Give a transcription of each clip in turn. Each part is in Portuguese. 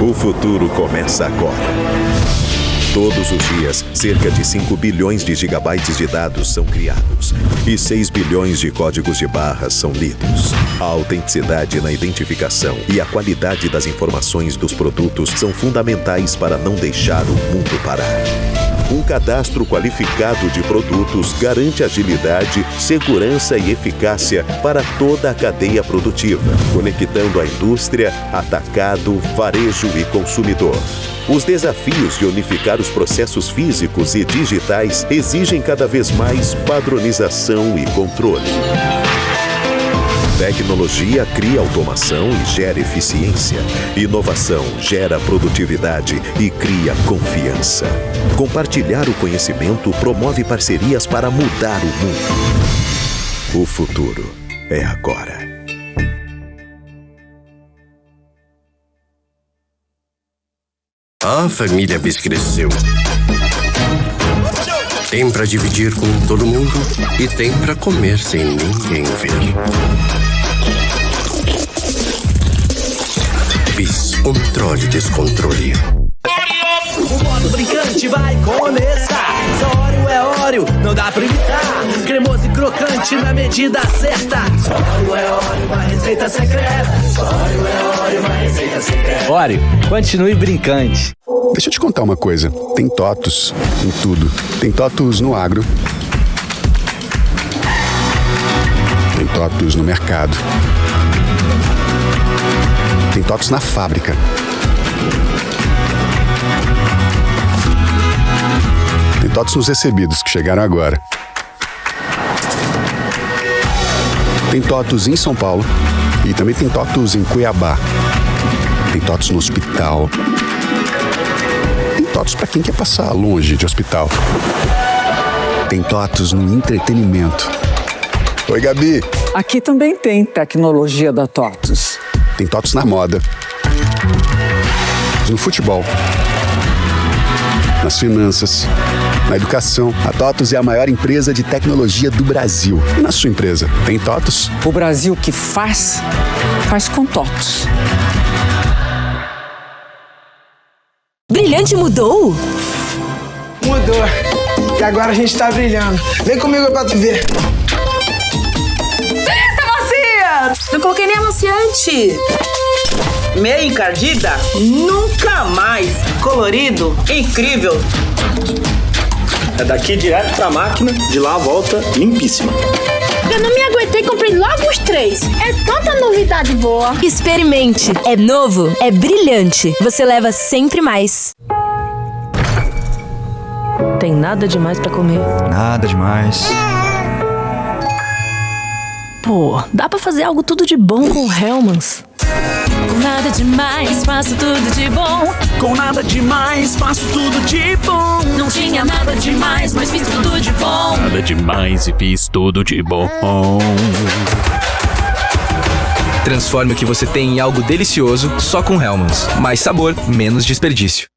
O futuro começa agora. Todos os dias, cerca de 5 bilhões de gigabytes de dados são criados e 6 bilhões de códigos de barras são lidos. A autenticidade na identificação e a qualidade das informações dos produtos são fundamentais para não deixar o mundo parar. Um cadastro qualificado de produtos garante agilidade, segurança e eficácia para toda a cadeia produtiva, conectando a indústria, atacado, varejo e consumidor. Os desafios de unificar os processos físicos e digitais exigem cada vez mais padronização e controle. Tecnologia cria automação e gera eficiência. Inovação gera produtividade e cria confiança. Compartilhar o conhecimento promove parcerias para mudar o mundo. O futuro é agora. A família Bis cresceu. Tem pra dividir com todo mundo e tem pra comer sem ninguém ver. Bis, controle descontrole. O modo brincante vai começar. Só Oreo é Oreo, não dá pra imitar. Cremoso e crocante na medida certa. Só Oreo é Oreo, uma receita secreta. Só Oreo é Oreo, uma receita secreta. Oreo, continue brincante. Deixa eu te contar uma coisa. Tem TOTUS em tudo. Tem TOTUS no agro. Tem TOTUS no mercado. Tem TOTUS na fábrica. Tem TOTUS nos recebidos que chegaram agora. Tem TOTUS em São Paulo e também tem TOTUS em Cuiabá. Tem TOTUS no hospital. Tem TOTUS para quem quer passar longe de hospital. Tem TOTUS no entretenimento. Oi, Gabi. Aqui também tem tecnologia da TOTUS. Tem TOTUS na moda. No futebol. Nas finanças. Na educação. A TOTUS é a maior empresa de tecnologia do Brasil. E na sua empresa, tem TOTUS? O Brasil que faz com TOTUS. Brilhante mudou? Mudou. E agora a gente tá brilhando. Vem comigo pra tu ver. Eita, macia! Não coloquei nem amaciante. Meia encardida? Nunca mais. Colorido? Incrível. É daqui direto pra máquina, de lá a volta limpíssima. Eu não me aguentei e comprei logo os 3. É tanta novidade boa. Experimente. É novo, é brilhante. Você leva sempre mais. Tem nada demais pra comer? Nada demais. Pô, dá pra fazer algo tudo de bom com o Hellmann's. Com nada demais, faço tudo de bom. Com nada demais, faço tudo de bom. Não tinha nada demais, mas fiz tudo de bom. Nada demais e fiz tudo de bom. Transforme o que você tem em algo delicioso só com Hellmann's. Mais sabor, menos desperdício.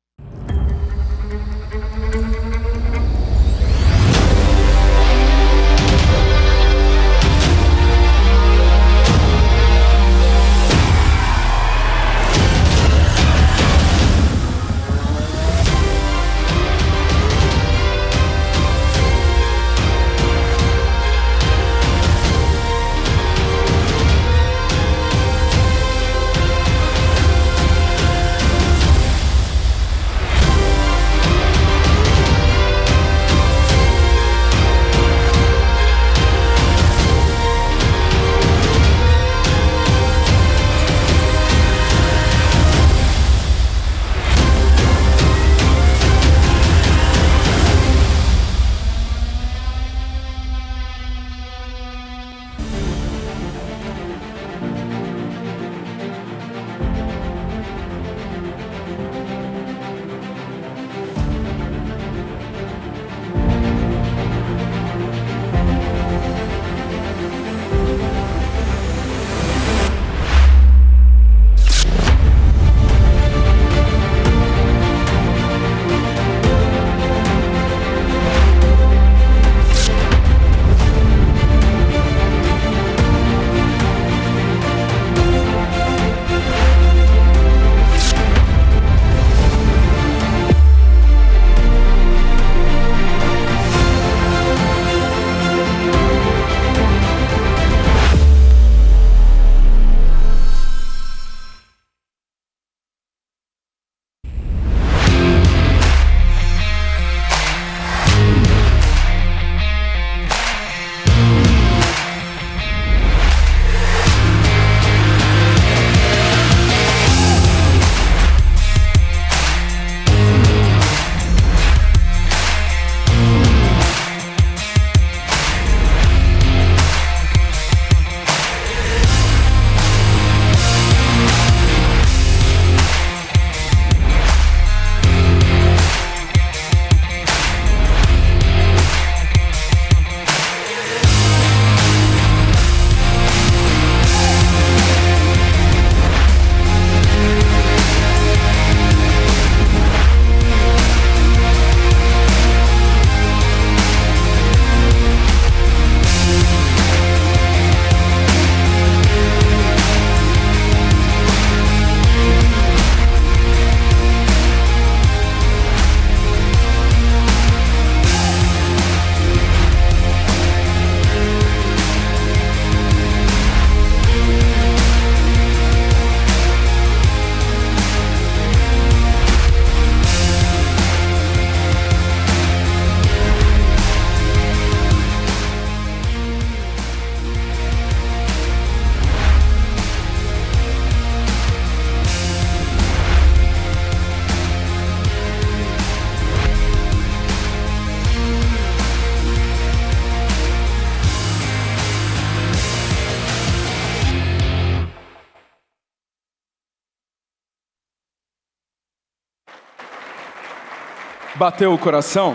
Bateu o coração?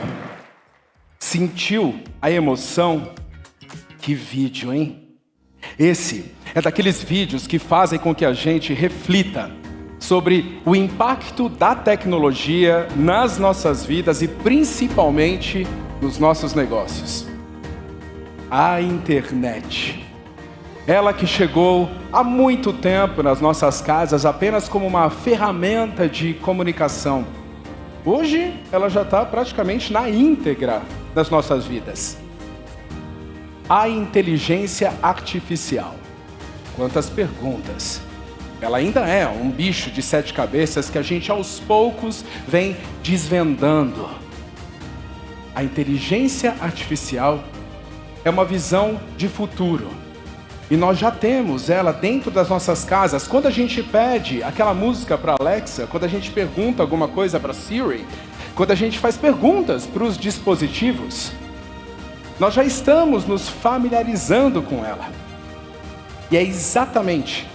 Sentiu a emoção? Que vídeo, hein? Esse é daqueles vídeos que fazem com que a gente reflita sobre o impacto da tecnologia nas nossas vidas e principalmente nos nossos negócios. A internet. Ela que chegou há muito tempo nas nossas casas apenas como uma ferramenta de comunicação. Hoje, ela já está praticamente na íntegra das nossas vidas. A inteligência artificial. Quantas perguntas! Ela ainda é um bicho de 7 cabeças que a gente aos poucos vem desvendando. A inteligência artificial é uma visão de futuro. E nós já temos ela dentro das nossas casas. Quando a gente pede aquela música para Alexa, quando a gente pergunta alguma coisa para Siri, quando a gente faz perguntas para os dispositivos, nós já estamos nos familiarizando com ela. E é exatamente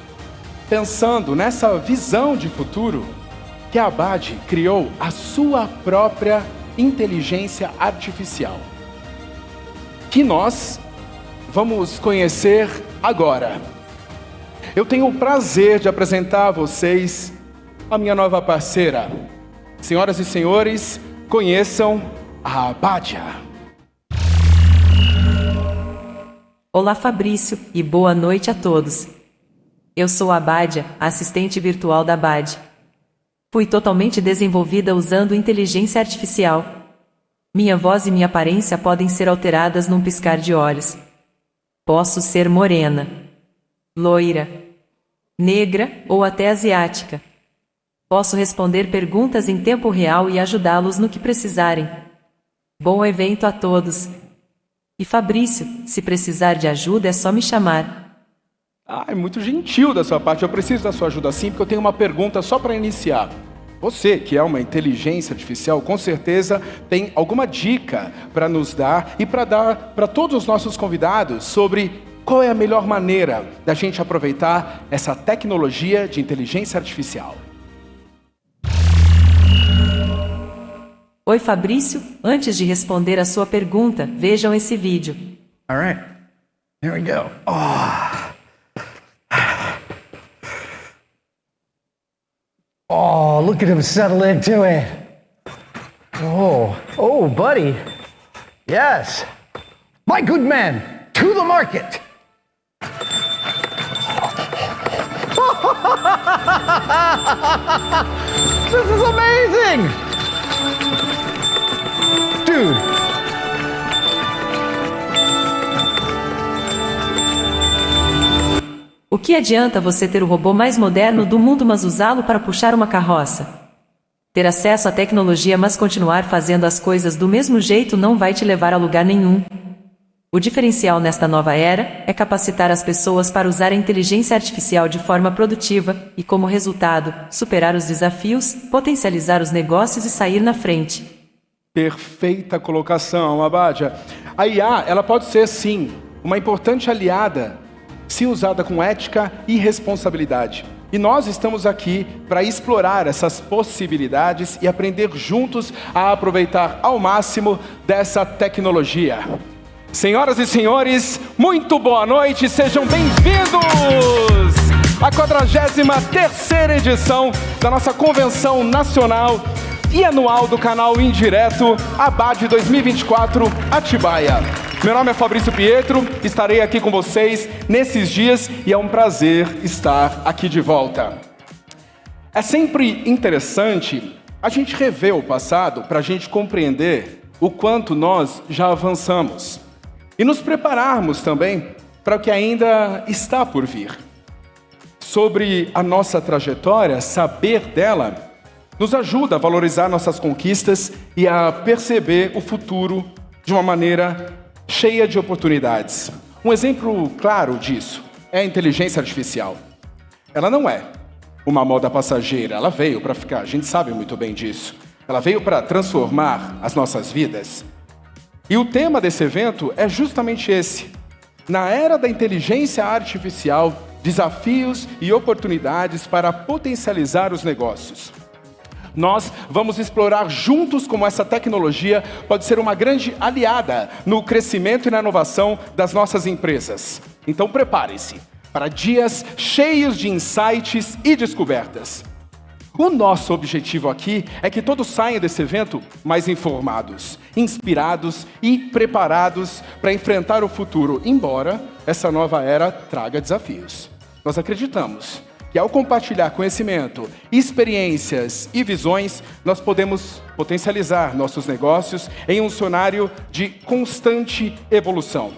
pensando nessa visão de futuro que a Abad criou a sua própria inteligência artificial, que nós vamos conhecer agora. Eu tenho o prazer de apresentar a vocês a minha nova parceira. Senhoras e senhores, conheçam a Abadia. Olá, Fabrício, e boa noite a todos. Eu sou a Abadia, assistente virtual da Abad. Fui totalmente desenvolvida usando inteligência artificial. Minha voz e minha aparência podem ser alteradas num piscar de olhos. Posso ser morena, loira, negra ou até asiática. Posso responder perguntas em tempo real e ajudá-los no que precisarem. Bom evento a todos. E Fabrício, se precisar de ajuda é só me chamar. É muito gentil da sua parte. Eu preciso da sua ajuda sim, porque eu tenho uma pergunta só para iniciar. Você, que é uma inteligência artificial, com certeza tem alguma dica para nos dar e para dar para todos os nossos convidados sobre qual é a melhor maneira da gente aproveitar essa tecnologia de inteligência artificial. Oi, Fabrício. Antes de responder a sua pergunta, vejam esse vídeo. All right. Here we go. Oh, look at him settle into it. Oh, buddy. Yes. My good man, to the market. This is amazing. Dude. O que adianta você ter o robô mais moderno do mundo, mas usá-lo para puxar uma carroça? Ter acesso à tecnologia, mas continuar fazendo as coisas do mesmo jeito não vai te levar a lugar nenhum. O diferencial nesta nova era é capacitar as pessoas para usar a inteligência artificial de forma produtiva e, como resultado, superar os desafios, potencializar os negócios e sair na frente. Perfeita colocação, Abadia. A IA, ela pode ser, sim, uma importante aliada se usada com ética e responsabilidade. E nós estamos aqui para explorar essas possibilidades e aprender juntos a aproveitar ao máximo dessa tecnologia. Senhoras e senhores, muito boa noite, sejam bem-vindos à 43ª edição da nossa Convenção Nacional e Anual do Canal Indireto Abad 2024 Atibaia. Meu nome é Fabrício Pietro, estarei aqui com vocês nesses dias e é um prazer estar aqui de volta. É sempre interessante a gente rever o passado para a gente compreender o quanto nós já avançamos e nos prepararmos também para o que ainda está por vir. Sobre a nossa trajetória, saber dela nos ajuda a valorizar nossas conquistas e a perceber o futuro de uma maneira cheia de oportunidades. Um exemplo claro disso é a inteligência artificial. Ela não é uma moda passageira, ela veio para ficar, a gente sabe muito bem disso. Ela veio para transformar as nossas vidas. E o tema desse evento é justamente esse. Na era da inteligência artificial, desafios e oportunidades para potencializar os negócios. Nós vamos explorar juntos como essa tecnologia pode ser uma grande aliada no crescimento e na inovação das nossas empresas. Então prepare-se para dias cheios de insights e descobertas. O nosso objetivo aqui é que todos saiam desse evento mais informados, inspirados e preparados para enfrentar o futuro, embora essa nova era traga desafios. Nós acreditamos que ao compartilhar conhecimento, experiências e visões, nós podemos potencializar nossos negócios em um cenário de constante evolução.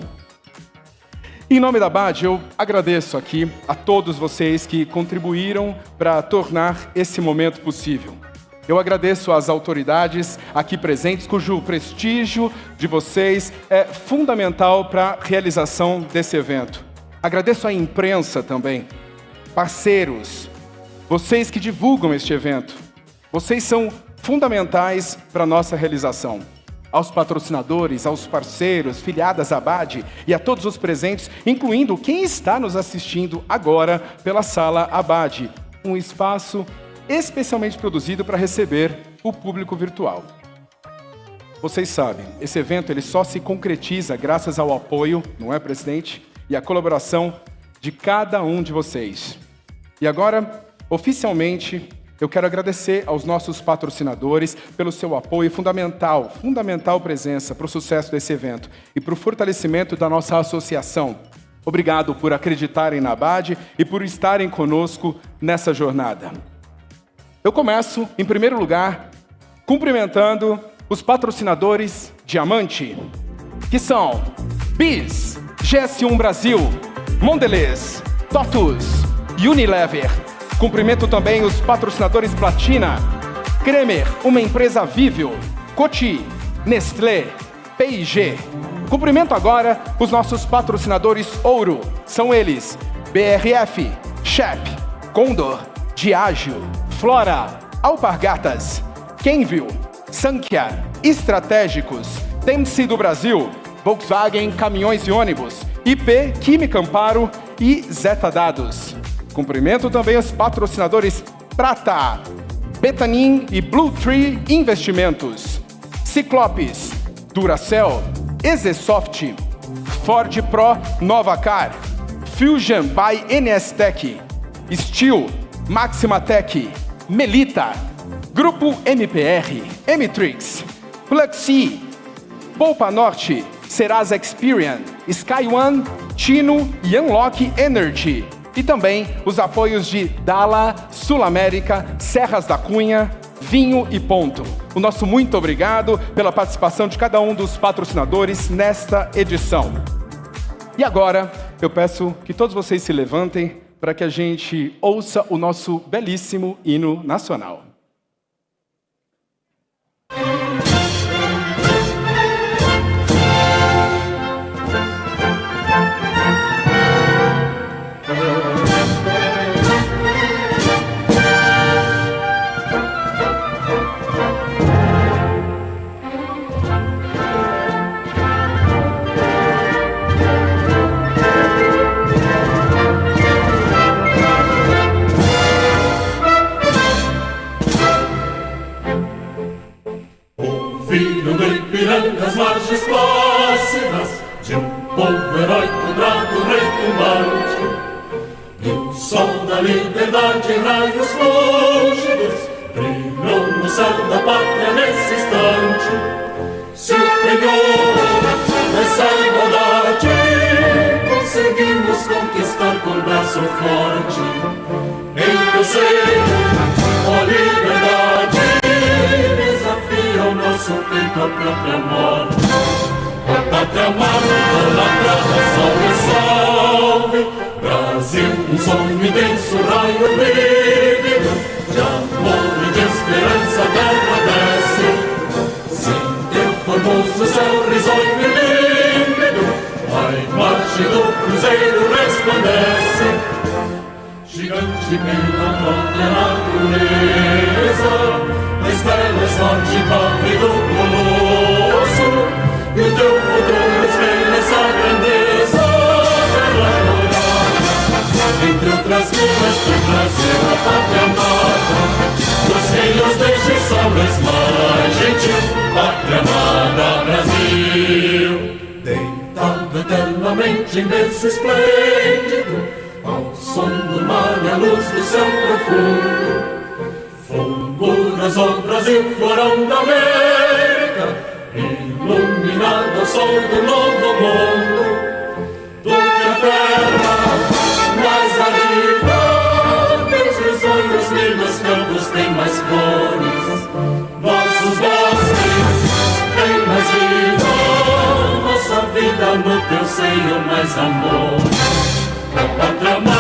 Em nome da BAD, eu agradeço aqui a todos vocês que contribuíram para tornar esse momento possível. Eu agradeço às autoridades aqui presentes, cujo prestígio de vocês é fundamental para a realização desse evento. Agradeço à imprensa também, parceiros, vocês que divulgam este evento. Vocês são fundamentais para a nossa realização. Aos patrocinadores, aos parceiros, filiadas à BAD e a todos os presentes, incluindo quem está nos assistindo agora pela sala ABAD, um espaço especialmente produzido para receber o público virtual. Vocês sabem, esse evento ele só se concretiza graças ao apoio, não é, presidente? E à colaboração de cada um de vocês. E agora, oficialmente, eu quero agradecer aos nossos patrocinadores pelo seu apoio fundamental presença para o sucesso desse evento e para o fortalecimento da nossa associação. Obrigado por acreditarem na BAD e por estarem conosco nessa jornada. Eu começo, em primeiro lugar, cumprimentando os patrocinadores Diamante, que são BIS, GS1 Brasil, Mondelez, TOTUS, Unilever. Cumprimento também os patrocinadores Platina, Cremer, uma empresa Vivio, Coty, Nestlé, P&G. Cumprimento agora os nossos patrocinadores Ouro. São eles BRF, Shep, Condor, Diageo, Flora, Alpargatas, Kenville, Sankia, Estratégicos, Temsi do Brasil, Volkswagen Caminhões e Ônibus, IP, Química Amparo e Zeta Dados. Cumprimento também os patrocinadores Prata, Betanin e Blue Tree Investimentos, Ciclopes, Duracell, Ezesoft, Ford Pro Novacar, Fusion by NSTech, Steel, Maximatech, Melita, Grupo MPR, Emitrix, Pluxee, Poupa Norte, Serasa Experian, SkyOne, Tino e Unlock Energy. E também os apoios de Dala, Sul América, Serras da Cunha, Vinho e Ponto. O nosso muito obrigado pela participação de cada um dos patrocinadores nesta edição. E agora, eu peço que todos vocês se levantem para que a gente ouça o nosso belíssimo hino nacional. As margens plácidas de povo heróico, bravo, retumbante, do sol da liberdade, raios lúcidos brilhou no céu da pátria nesse instante. Superior nessa igualdade, conseguimos conquistar com braço forte. Em teu seio, ó liberdade, desafia o nosso peito a própria morte. A pátria amada, idolatrada, salve, salve. Brasil, um sonho intenso, raio vívido, de amor e de esperança, terra desce. Sim, teu formoso céu risonho e límpido, a imagem do cruzeiro resplandece. Gigante pela própria natureza, na estrela sorte pave do colosso, e o teu futuro espelha essa grandeza. Terra gloriosa, entre outras minas, teu Brasil, a pátria amada, dos filhos deste Nada eternamente em berço esplêndido, ao som do mar e a luz do céu profundo. Fulguras o Brasil, florão da América, iluminado ao sol do novo mundo. Do que a terra mais ardida, meus risonhos, milhos, campos têm mais flores. Nossos bosques têm mais vida, nossa vida no teu seio mais amor. Pátria amada,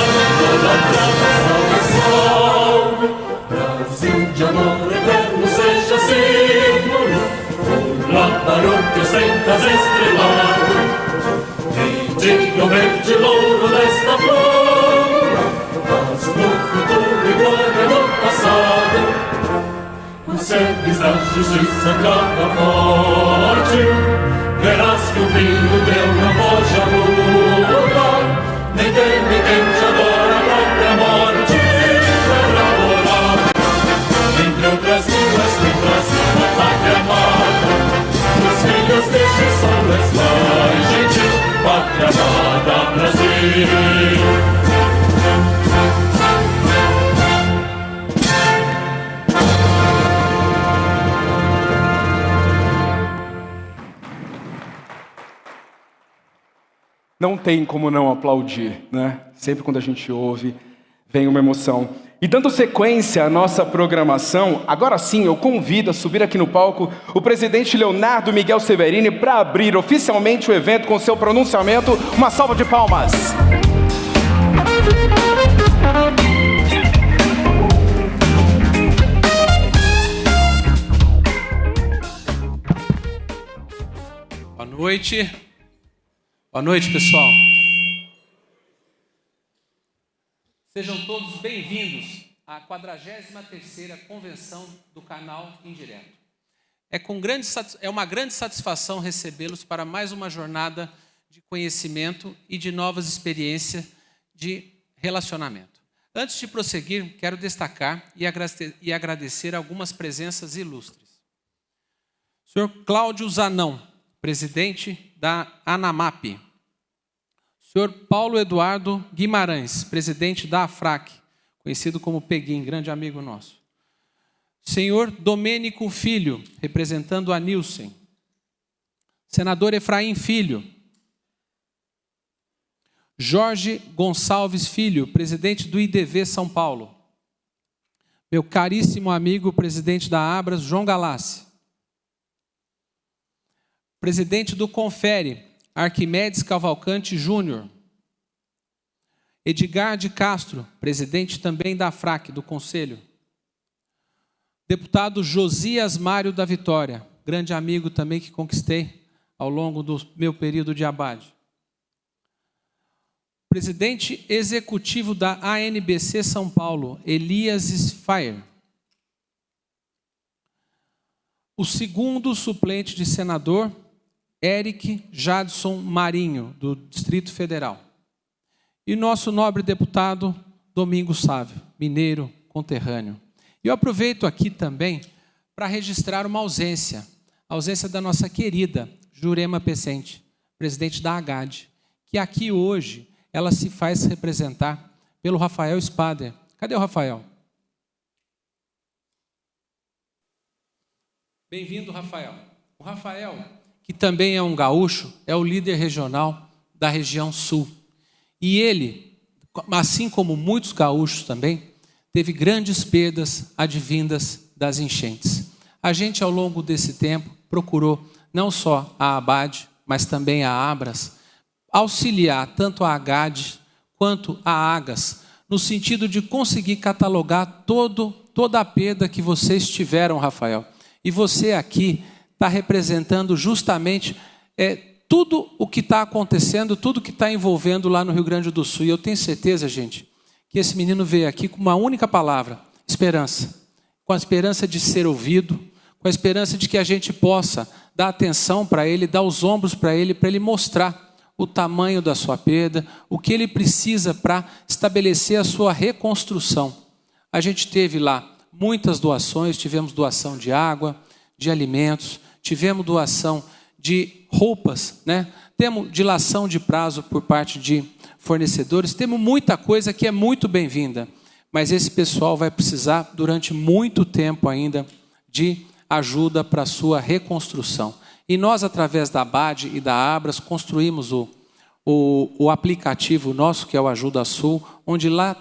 salve, salve, Brasil de amor eterno seja símbolo, por lá para o teu sentas estrelado. E diga o verde louro desta flor, mas no futuro e glória no passado. Consegues da justiça cava forte, verás que o vinho teu não foge à luta. Nem teme quem te adora a própria morte, terra morada. Entre outras línguas que trazem a pátria amada, os filhos deste sol és mais gentil, pátria amada Brasil. Não tem como não aplaudir, né? Sempre quando a gente ouve, vem uma emoção. E dando sequência à nossa programação, agora sim eu convido a subir aqui no palco o presidente Leonardo Miguel Severini para abrir oficialmente o evento com seu pronunciamento. Uma salva de palmas! Boa noite. Boa noite, pessoal. Sejam todos bem-vindos à 43ª Convenção do Canal Indireto. É uma grande satisfação recebê-los para mais uma jornada de conhecimento e de novas experiências de relacionamento. Antes de prosseguir, quero destacar e agradecer algumas presenças ilustres. Senhor Cláudio Zanão, presidente da ANAMAP. Senhor Paulo Eduardo Guimarães, presidente da AFRAC, conhecido como Peguim, grande amigo nosso. Senhor Domênico Filho, representando a Nilsen. Senador Efraim Filho. Jorge Gonçalves Filho, presidente do IDV São Paulo. Meu caríssimo amigo, presidente da Abras, João Galassi. Presidente do Confere, Arquimedes Cavalcante Júnior. Edgar de Castro, presidente também da AFRAC, do Conselho. Deputado Josias Mário da Vitória, grande amigo também que conquistei ao longo do meu período de abade. Presidente executivo da ANBC São Paulo, Elias Sfayer. O segundo suplente de senador, Eric Jadson Marinho, do Distrito Federal. E nosso nobre deputado, Domingos Sávio, mineiro conterrâneo. E eu aproveito aqui também para registrar uma ausência, a ausência da nossa querida Jurema Pecente, presidente da AGAD, que aqui hoje ela se faz representar pelo Rafael Spader. Cadê o Rafael? Bem-vindo, Rafael. O Rafael, que também é um gaúcho, é o líder regional da região sul. E ele, assim como muitos gaúchos também, teve grandes perdas advindas das enchentes. A gente, ao longo desse tempo, procurou não só a ABAD, mas também a Abras, auxiliar tanto a AGAD quanto a AGAS, no sentido de conseguir catalogar toda a perda que vocês tiveram, Rafael. E você aqui está representando justamente tudo o que está acontecendo, tudo que está envolvendo lá no Rio Grande do Sul. E eu tenho certeza, gente, que esse menino veio aqui com uma única palavra: esperança. Com a esperança de ser ouvido, com a esperança de que a gente possa dar atenção para ele, dar os ombros para ele mostrar o tamanho da sua perda, o que ele precisa para estabelecer a sua reconstrução. A gente teve lá muitas doações, tivemos doação de água, de alimentos, tivemos doação de roupas, né? Temos dilação de prazo por parte de fornecedores, temos muita coisa que é muito bem-vinda, mas esse pessoal vai precisar, durante muito tempo ainda, de ajuda para a sua reconstrução. E nós, através da ABAD e da Abras, construímos o aplicativo nosso, que é o Ajuda Sul, onde lá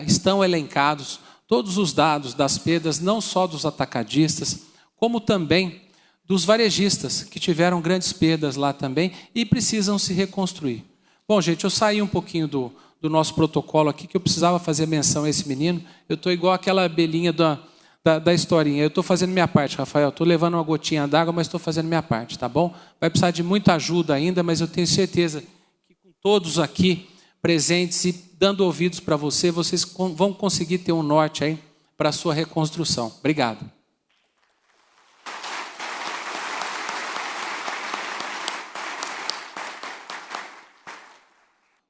estão elencados todos os dados das perdas, não só dos atacadistas, como também dos varejistas, que tiveram grandes perdas lá também e precisam se reconstruir. Bom, gente, eu saí um pouquinho do nosso protocolo aqui, que eu precisava fazer menção a esse menino. Eu estou igual aquela abelhinha da historinha. Eu estou fazendo minha parte, Rafael. Estou levando uma gotinha d'água, mas estou fazendo minha parte, tá bom? Vai precisar de muita ajuda ainda, mas eu tenho certeza que com todos aqui presentes e dando ouvidos para vocês vão conseguir ter um norte aí para a sua reconstrução. Obrigado.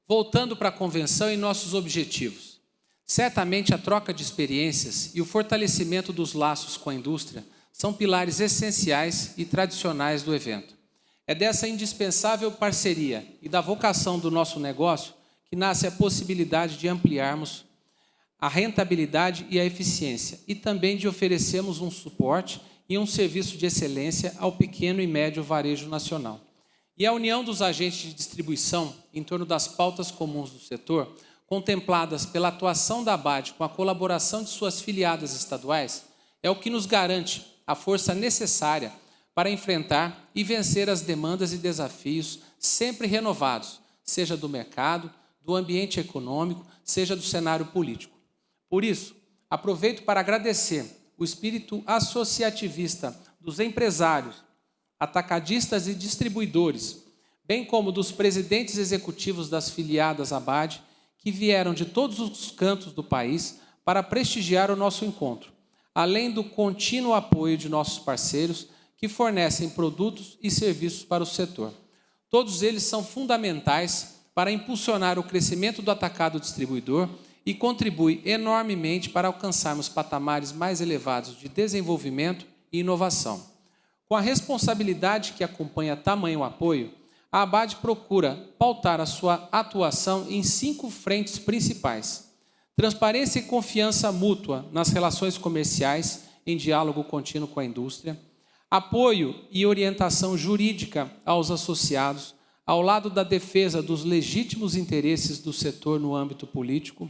Voltando para a convenção e nossos objetivos. Certamente a troca de experiências e o fortalecimento dos laços com a indústria são pilares essenciais e tradicionais do evento. É dessa indispensável parceria e da vocação do nosso negócio que nasce a possibilidade de ampliarmos a rentabilidade e a eficiência e também de oferecermos um suporte e um serviço de excelência ao pequeno e médio varejo nacional. E a união dos agentes de distribuição em torno das pautas comuns do setor, contempladas pela atuação da ABAD com a colaboração de suas filiadas estaduais, é o que nos garante a força necessária para enfrentar e vencer as demandas e desafios sempre renovados, seja do mercado, do ambiente econômico, seja do cenário político. Por isso, aproveito para agradecer o espírito associativista dos empresários, atacadistas e distribuidores, bem como dos presidentes executivos das filiadas ABAD, que vieram de todos os cantos do país para prestigiar o nosso encontro, além do contínuo apoio de nossos parceiros que fornecem produtos e serviços para o setor. Todos eles são fundamentais para impulsionar o crescimento do atacado distribuidor e contribuem enormemente para alcançarmos patamares mais elevados de desenvolvimento e inovação. Com a responsabilidade que acompanha tamanho apoio, a ABAD procura pautar a sua atuação em 5 frentes principais: transparência e confiança mútua nas relações comerciais, em diálogo contínuo com a indústria; apoio e orientação jurídica aos associados, ao lado da defesa dos legítimos interesses do setor no âmbito político;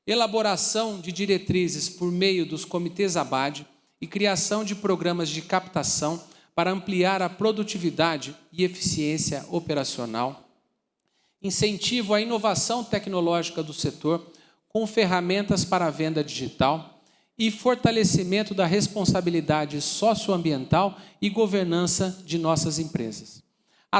elaboração de diretrizes por meio dos comitês ABAD e criação de programas de captação para ampliar a produtividade e eficiência operacional; incentivo à inovação tecnológica do setor com ferramentas para a venda digital e fortalecimento da responsabilidade socioambiental e governança de nossas empresas. A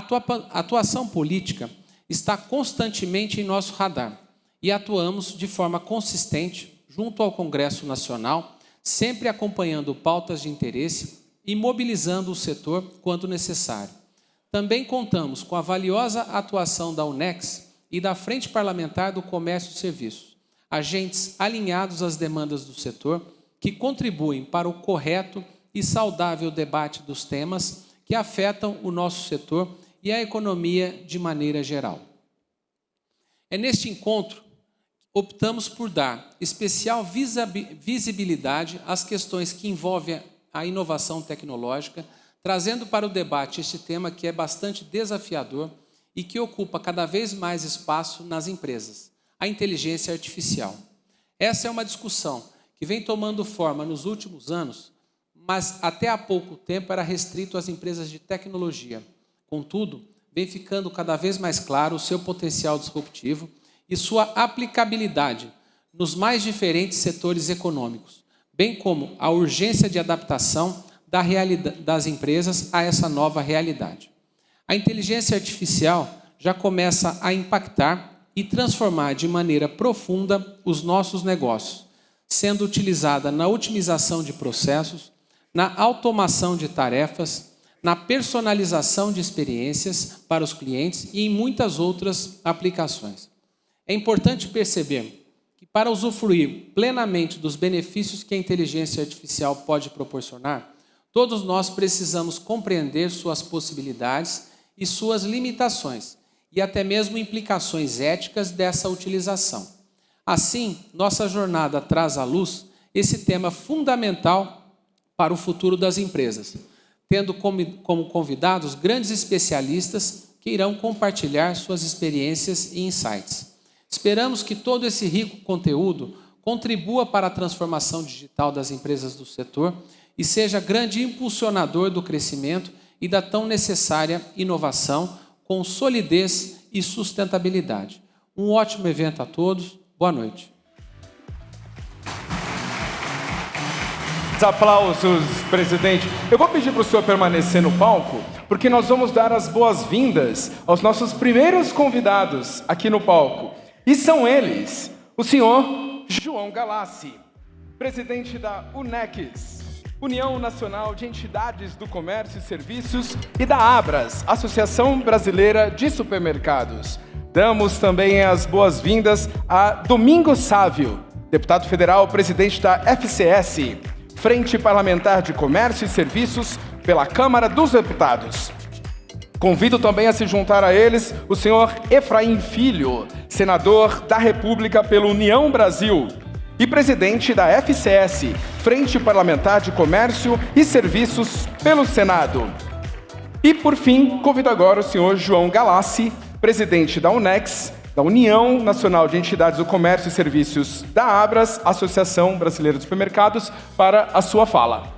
atuação política está constantemente em nosso radar e atuamos de forma consistente junto ao Congresso Nacional, sempre acompanhando pautas de interesse e mobilizando o setor quando necessário. Também contamos com a valiosa atuação da UNEX e da Frente Parlamentar do Comércio e Serviços, agentes alinhados às demandas do setor que contribuem para o correto e saudável debate dos temas que afetam o nosso setor e a economia de maneira geral. É neste encontro que optamos por dar especial visibilidade às questões que envolvem a inovação tecnológica, trazendo para o debate este tema que é bastante desafiador e que ocupa cada vez mais espaço nas empresas: a inteligência artificial. Essa é uma discussão que vem tomando forma nos últimos anos, mas até há pouco tempo era restrito às empresas de tecnologia. Contudo, vem ficando cada vez mais claro o seu potencial disruptivo e sua aplicabilidade nos mais diferentes setores econômicos, bem como a urgência de adaptação das empresas a essa nova realidade. A inteligência artificial já começa a impactar e transformar de maneira profunda os nossos negócios, sendo utilizada na otimização de processos, na automação de tarefas, na personalização de experiências para os clientes e em muitas outras aplicações. É importante perceber que, para usufruir plenamente dos benefícios que a inteligência artificial pode proporcionar, Todos nós precisamos compreender suas possibilidades e suas limitações, e até mesmo implicações éticas dessa utilização. Assim, nossa jornada traz à luz esse tema fundamental para o futuro das empresas, tendo como convidados grandes especialistas que irão compartilhar suas experiências e insights. Esperamos que todo esse rico conteúdo contribua para a transformação digital das empresas do setor e seja grande impulsionador do crescimento e da tão necessária inovação com solidez e sustentabilidade. Um ótimo evento a todos. Boa noite. Aplausos, presidente. Eu vou pedir para o senhor permanecer no palco, porque nós vamos dar as boas-vindas aos nossos primeiros convidados aqui no palco. E são eles, o senhor João Galassi, presidente da UNECS, União Nacional de Entidades do Comércio e Serviços, e da Abras, Associação Brasileira de Supermercados. Damos também as boas-vindas a Domingos Sávio, deputado federal, presidente da FCS, Frente Parlamentar de Comércio e Serviços, pela Câmara dos Deputados. Convido também a se juntar a eles o senhor Efraim Filho, senador da República pela União Brasil e presidente da FCS, Frente Parlamentar de Comércio e Serviços, pelo Senado. E, por fim, convido agora o senhor João Galassi, presidente da UNECS, da União Nacional de Entidades do Comércio e Serviços, da Abras, Associação Brasileira de Supermercados, para a sua fala.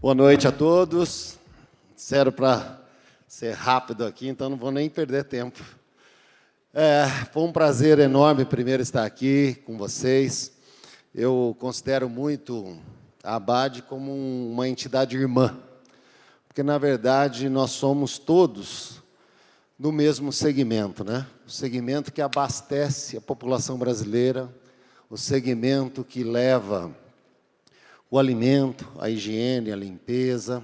Boa noite a todos. Disseram para ser rápido aqui, então não vou nem perder tempo. Foi um prazer enorme primeiro estar aqui com vocês. Eu considero muito a ABAD como uma entidade irmã, porque, na verdade, nós somos todos no mesmo segmento, né? O segmento que abastece a população brasileira, o segmento que leva o alimento, a higiene, a limpeza,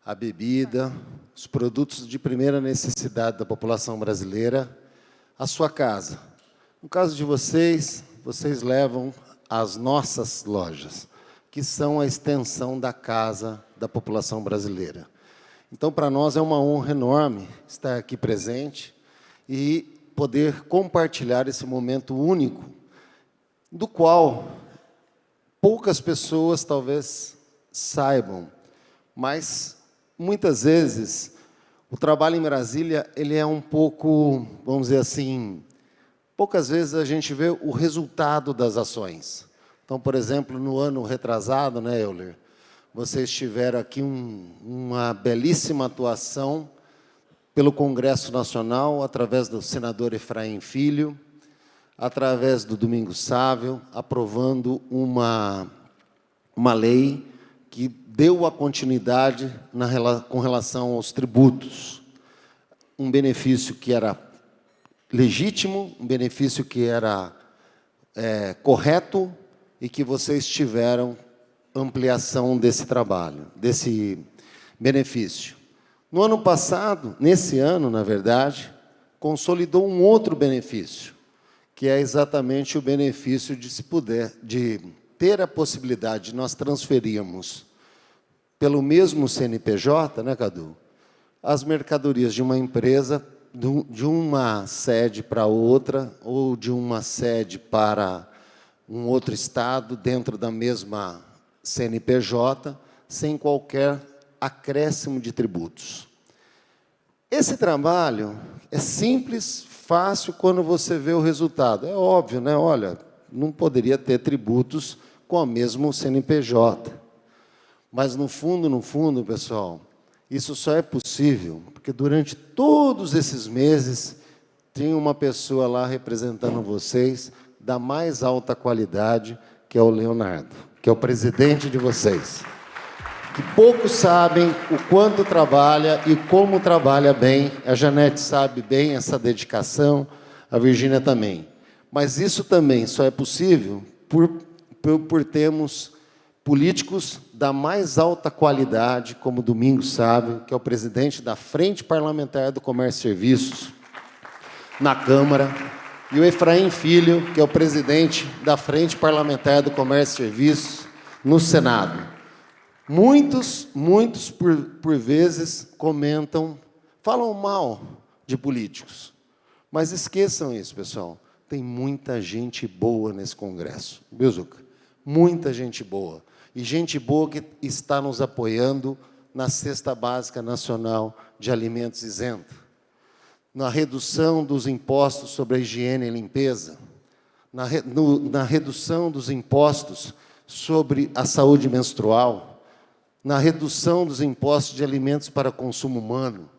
a bebida, os produtos de primeira necessidade da população brasileira à sua casa. No caso de vocês, vocês levam às nossas lojas, que são a extensão da casa da população brasileira. Então, para nós é uma honra enorme estar aqui presente e poder compartilhar esse momento único, do qual poucas pessoas talvez saibam, mas muitas vezes o trabalho em Brasília ele é um pouco, vamos dizer assim, poucas vezes a gente vê o resultado das ações. Então, por exemplo, no ano retrasado, né, Euler, vocês tiveram aqui uma belíssima atuação pelo Congresso Nacional, através do senador Efraim Filho, através do Domingos Sávio, aprovando uma lei que deu a continuidade com relação aos tributos. Um benefício que era legítimo, um benefício que era correto e que vocês tiveram ampliação desse trabalho, desse benefício. No ano passado, nesse ano, na verdade, consolidou um outro benefício, que é exatamente o benefício de ter a possibilidade de nós transferirmos pelo mesmo CNPJ, né, Cadu, as mercadorias de uma empresa de uma sede para outra ou de uma sede para um outro estado dentro da mesma CNPJ, sem qualquer acréscimo de tributos. Esse trabalho é simples, fácil quando você vê o resultado. É óbvio, né? Olha, não poderia ter tributos com o mesmo CNPJ. Mas, no fundo, pessoal, isso só é possível porque durante todos esses meses tem uma pessoa lá representando vocês da mais alta qualidade, que é o Leonardo, que é o presidente de vocês, que poucos sabem o quanto trabalha e como trabalha bem. A Janete sabe bem essa dedicação, a Virgínia também. Mas isso também só é possível por termos políticos da mais alta qualidade, como Domingos Sávio, que é o presidente da Frente Parlamentar do Comércio e Serviços na Câmara, e o Efraim Filho, que é o presidente da Frente Parlamentar do Comércio e Serviços no Senado. Muitos por vezes comentam, falam mal de políticos. Mas esqueçam isso, pessoal. Tem muita gente boa nesse Congresso. Viu, Zuca? Muita gente boa. E gente boa que está nos apoiando na Cesta Básica Nacional de Alimentos Isenta, na redução dos impostos sobre a higiene e limpeza, na redução dos impostos sobre a saúde menstrual, na redução dos impostos de alimentos para consumo humano.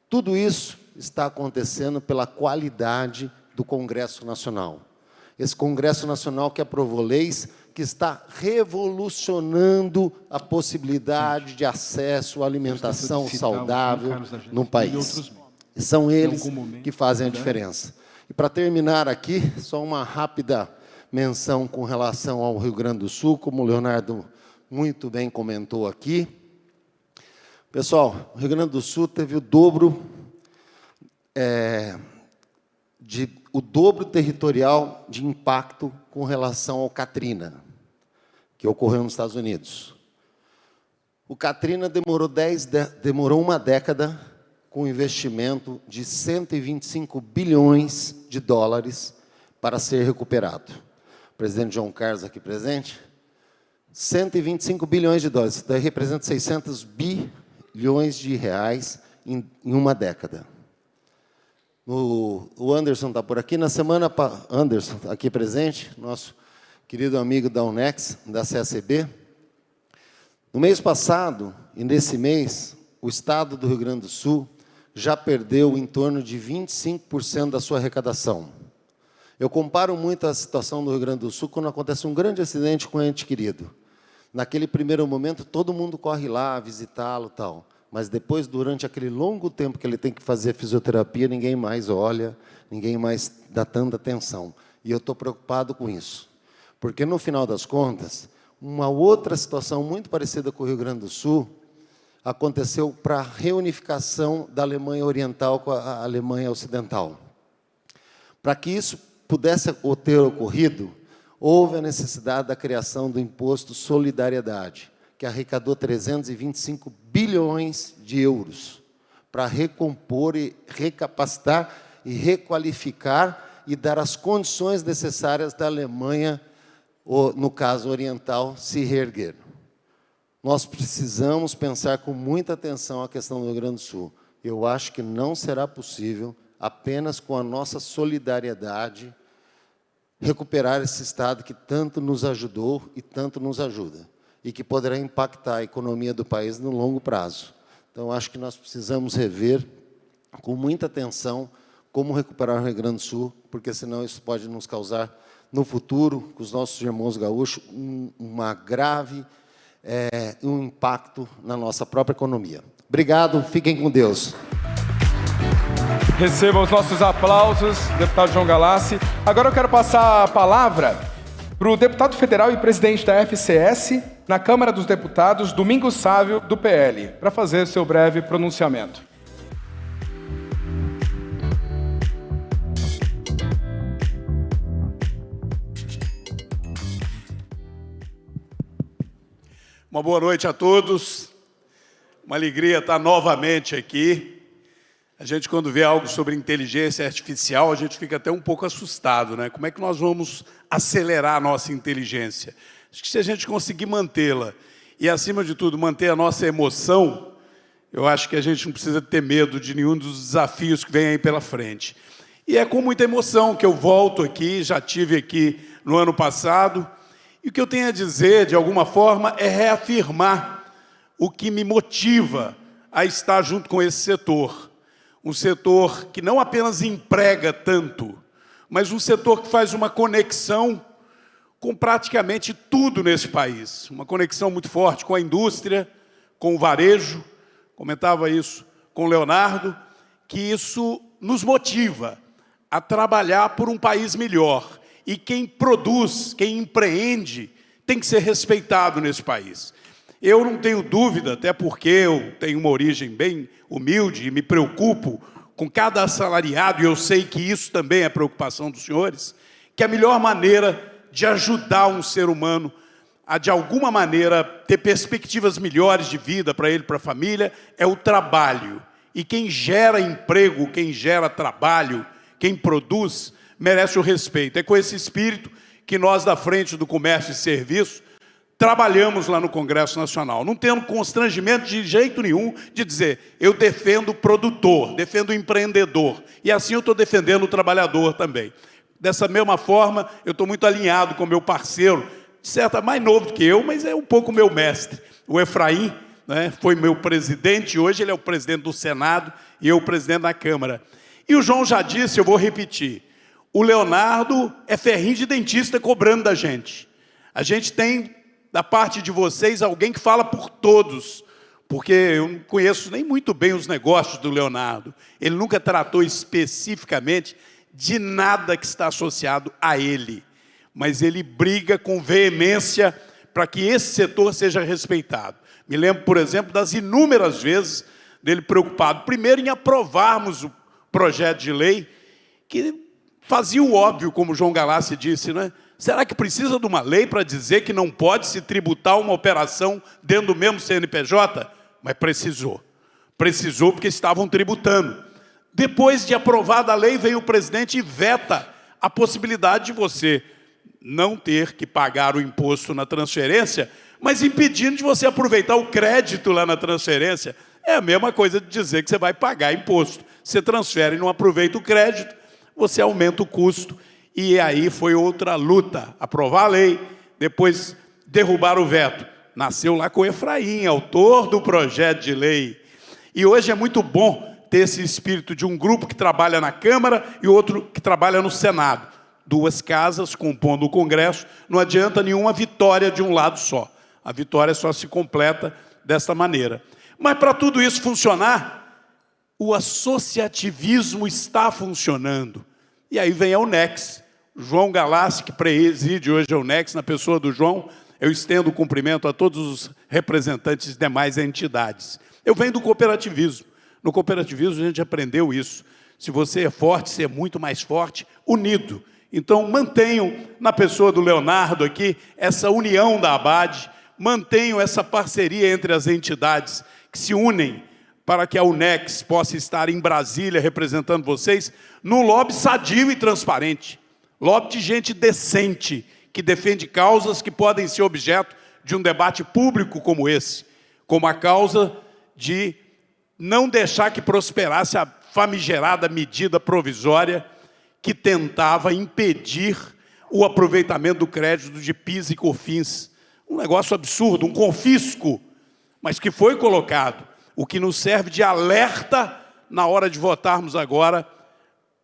Tudo isso está acontecendo pela qualidade do Congresso Nacional. Esse Congresso Nacional que aprovou leis que está revolucionando a possibilidade de acesso à alimentação saudável no país. E são eles que fazem a diferença. E para terminar aqui, só uma rápida menção com relação ao Rio Grande do Sul, como o Leonardo muito bem comentou aqui. Pessoal, o Rio Grande do Sul teve o dobro territorial de impacto com relação ao Katrina, que ocorreu nos Estados Unidos. O Katrina demorou uma década com um investimento de 125 bilhões de dólares para ser recuperado. O presidente João Carlos aqui presente, 125 bilhões de dólares, isso daí representa 600 bilhões de reais em uma década. O Anderson está por aqui. Na semana, Anderson, aqui presente, nosso querido amigo da UNEX, da CACB. No mês passado, e nesse mês, o Estado do Rio Grande do Sul já perdeu em torno de 25% da sua arrecadação. Eu comparo muito a situação do Rio Grande do Sul quando acontece um grande acidente com um ente querido. Naquele primeiro momento, todo mundo corre lá visitá-lo e tal. Mas depois, durante aquele longo tempo que ele tem que fazer fisioterapia, ninguém mais olha, ninguém mais dá tanta atenção. E eu estou preocupado com isso. Porque, no final das contas, uma outra situação muito parecida com o Rio Grande do Sul aconteceu para a reunificação da Alemanha Oriental com a Alemanha Ocidental. Para que isso pudesse ter ocorrido, houve a necessidade da criação do Imposto Solidariedade, que arrecadou 325 bilhões de euros para recompor e recapacitar e requalificar e dar as condições necessárias da Alemanha, ou, no caso oriental, se reerguer. Nós precisamos pensar com muita atenção a questão do Rio Grande do Sul. Eu acho que não será possível, apenas com a nossa solidariedade, recuperar esse Estado que tanto nos ajudou e tanto nos ajuda, e que poderá impactar a economia do país no longo prazo. Então, acho que nós precisamos rever com muita atenção como recuperar o Rio Grande do Sul, porque senão isso pode nos causar, no futuro, com os nossos irmãos gaúchos, uma grave um impacto na nossa própria economia. Obrigado, fiquem com Deus. Receba os nossos aplausos, deputado João Galassi. Agora eu quero passar a palavra para o deputado federal e presidente da FCS, na Câmara dos Deputados, Domingos Sávio, do PL, para fazer seu breve pronunciamento. Uma boa noite a todos. Uma alegria estar novamente aqui. A gente, quando vê algo sobre inteligência artificial, a gente fica até um pouco assustado, né? Como é que nós vamos acelerar a nossa inteligência? Acho que se a gente conseguir mantê-la e, acima de tudo, manter a nossa emoção, eu acho que a gente não precisa ter medo de nenhum dos desafios que vem aí pela frente. E é com muita emoção que eu volto aqui, já estive aqui no ano passado, e o que eu tenho a dizer, de alguma forma, é reafirmar o que me motiva a estar junto com esse setor. Um setor que não apenas emprega tanto, mas um setor que faz uma conexão com praticamente tudo nesse país. Uma conexão muito forte com a indústria, com o varejo. Comentava isso com o Leonardo, que isso nos motiva a trabalhar por um país melhor. E quem produz, quem empreende, tem que ser respeitado nesse país. Eu não tenho dúvida, até porque eu tenho uma origem bem humilde e me preocupo com cada assalariado, e eu sei que isso também é preocupação dos senhores, que a melhor maneira de ajudar um ser humano, a, de alguma maneira, ter perspectivas melhores de vida para ele, para a família, é o trabalho. E quem gera emprego, quem gera trabalho, quem produz, merece o respeito. É com esse espírito que nós, da Frente do Comércio e Serviço, trabalhamos lá no Congresso Nacional. Não tendo constrangimento de jeito nenhum de dizer, eu defendo o produtor, defendo o empreendedor. E assim eu estou defendendo o trabalhador também. Dessa mesma forma, eu estou muito alinhado com o meu parceiro, de certa, mais novo do que eu, mas é um pouco meu mestre, o Efraim, né? Foi meu presidente, hoje ele é o presidente do Senado e eu o presidente da Câmara. E o João já disse, eu vou repetir, o Leonardo é ferrinho de dentista cobrando da gente. A gente tem, da parte de vocês, alguém que fala por todos, porque eu não conheço nem muito bem os negócios do Leonardo. Ele nunca tratou especificamente de nada que está associado a ele, mas ele briga com veemência para que esse setor seja respeitado. Me lembro, por exemplo, das inúmeras vezes dele preocupado, primeiro em aprovarmos o projeto de lei, que fazia o óbvio, como o João Galassi disse, né? Será que precisa de uma lei para dizer que não pode se tributar uma operação dentro do mesmo CNPJ? Mas precisou. Precisou porque estavam tributando. Depois de aprovada a lei, vem o presidente e veta a possibilidade de você não ter que pagar o imposto na transferência, mas impedindo de você aproveitar o crédito lá na transferência. É a mesma coisa de dizer que você vai pagar imposto. Você transfere e não aproveita o crédito, você aumenta o custo. E aí foi outra luta. Aprovar a lei, depois derrubar o veto. Nasceu lá com o Efraim, autor do projeto de lei. E hoje é muito bom ter esse espírito de um grupo que trabalha na Câmara e outro que trabalha no Senado. Duas casas compondo o Congresso, não adianta nenhuma vitória de um lado só. A vitória só se completa desta maneira. Mas para tudo isso funcionar, o associativismo está funcionando. E aí vem a UNEX. João Galassi, que preside hoje a UNEX, na pessoa do João, eu estendo o cumprimento a todos os representantes de demais entidades. Eu venho do cooperativismo. No cooperativismo a gente aprendeu isso. Se você é forte, você é muito mais forte, unido. Então mantenham na pessoa do Leonardo aqui essa união da ABAD, mantenham essa parceria entre as entidades que se unem para que a UNEX possa estar em Brasília representando vocês num lobby sadio e transparente. Lobby de gente decente, que defende causas que podem ser objeto de um debate público como esse, como a causa de não deixar que prosperasse a famigerada medida provisória que tentava impedir o aproveitamento do crédito de PIS e COFINS. Um negócio absurdo, um confisco, mas que foi colocado, o que nos serve de alerta na hora de votarmos agora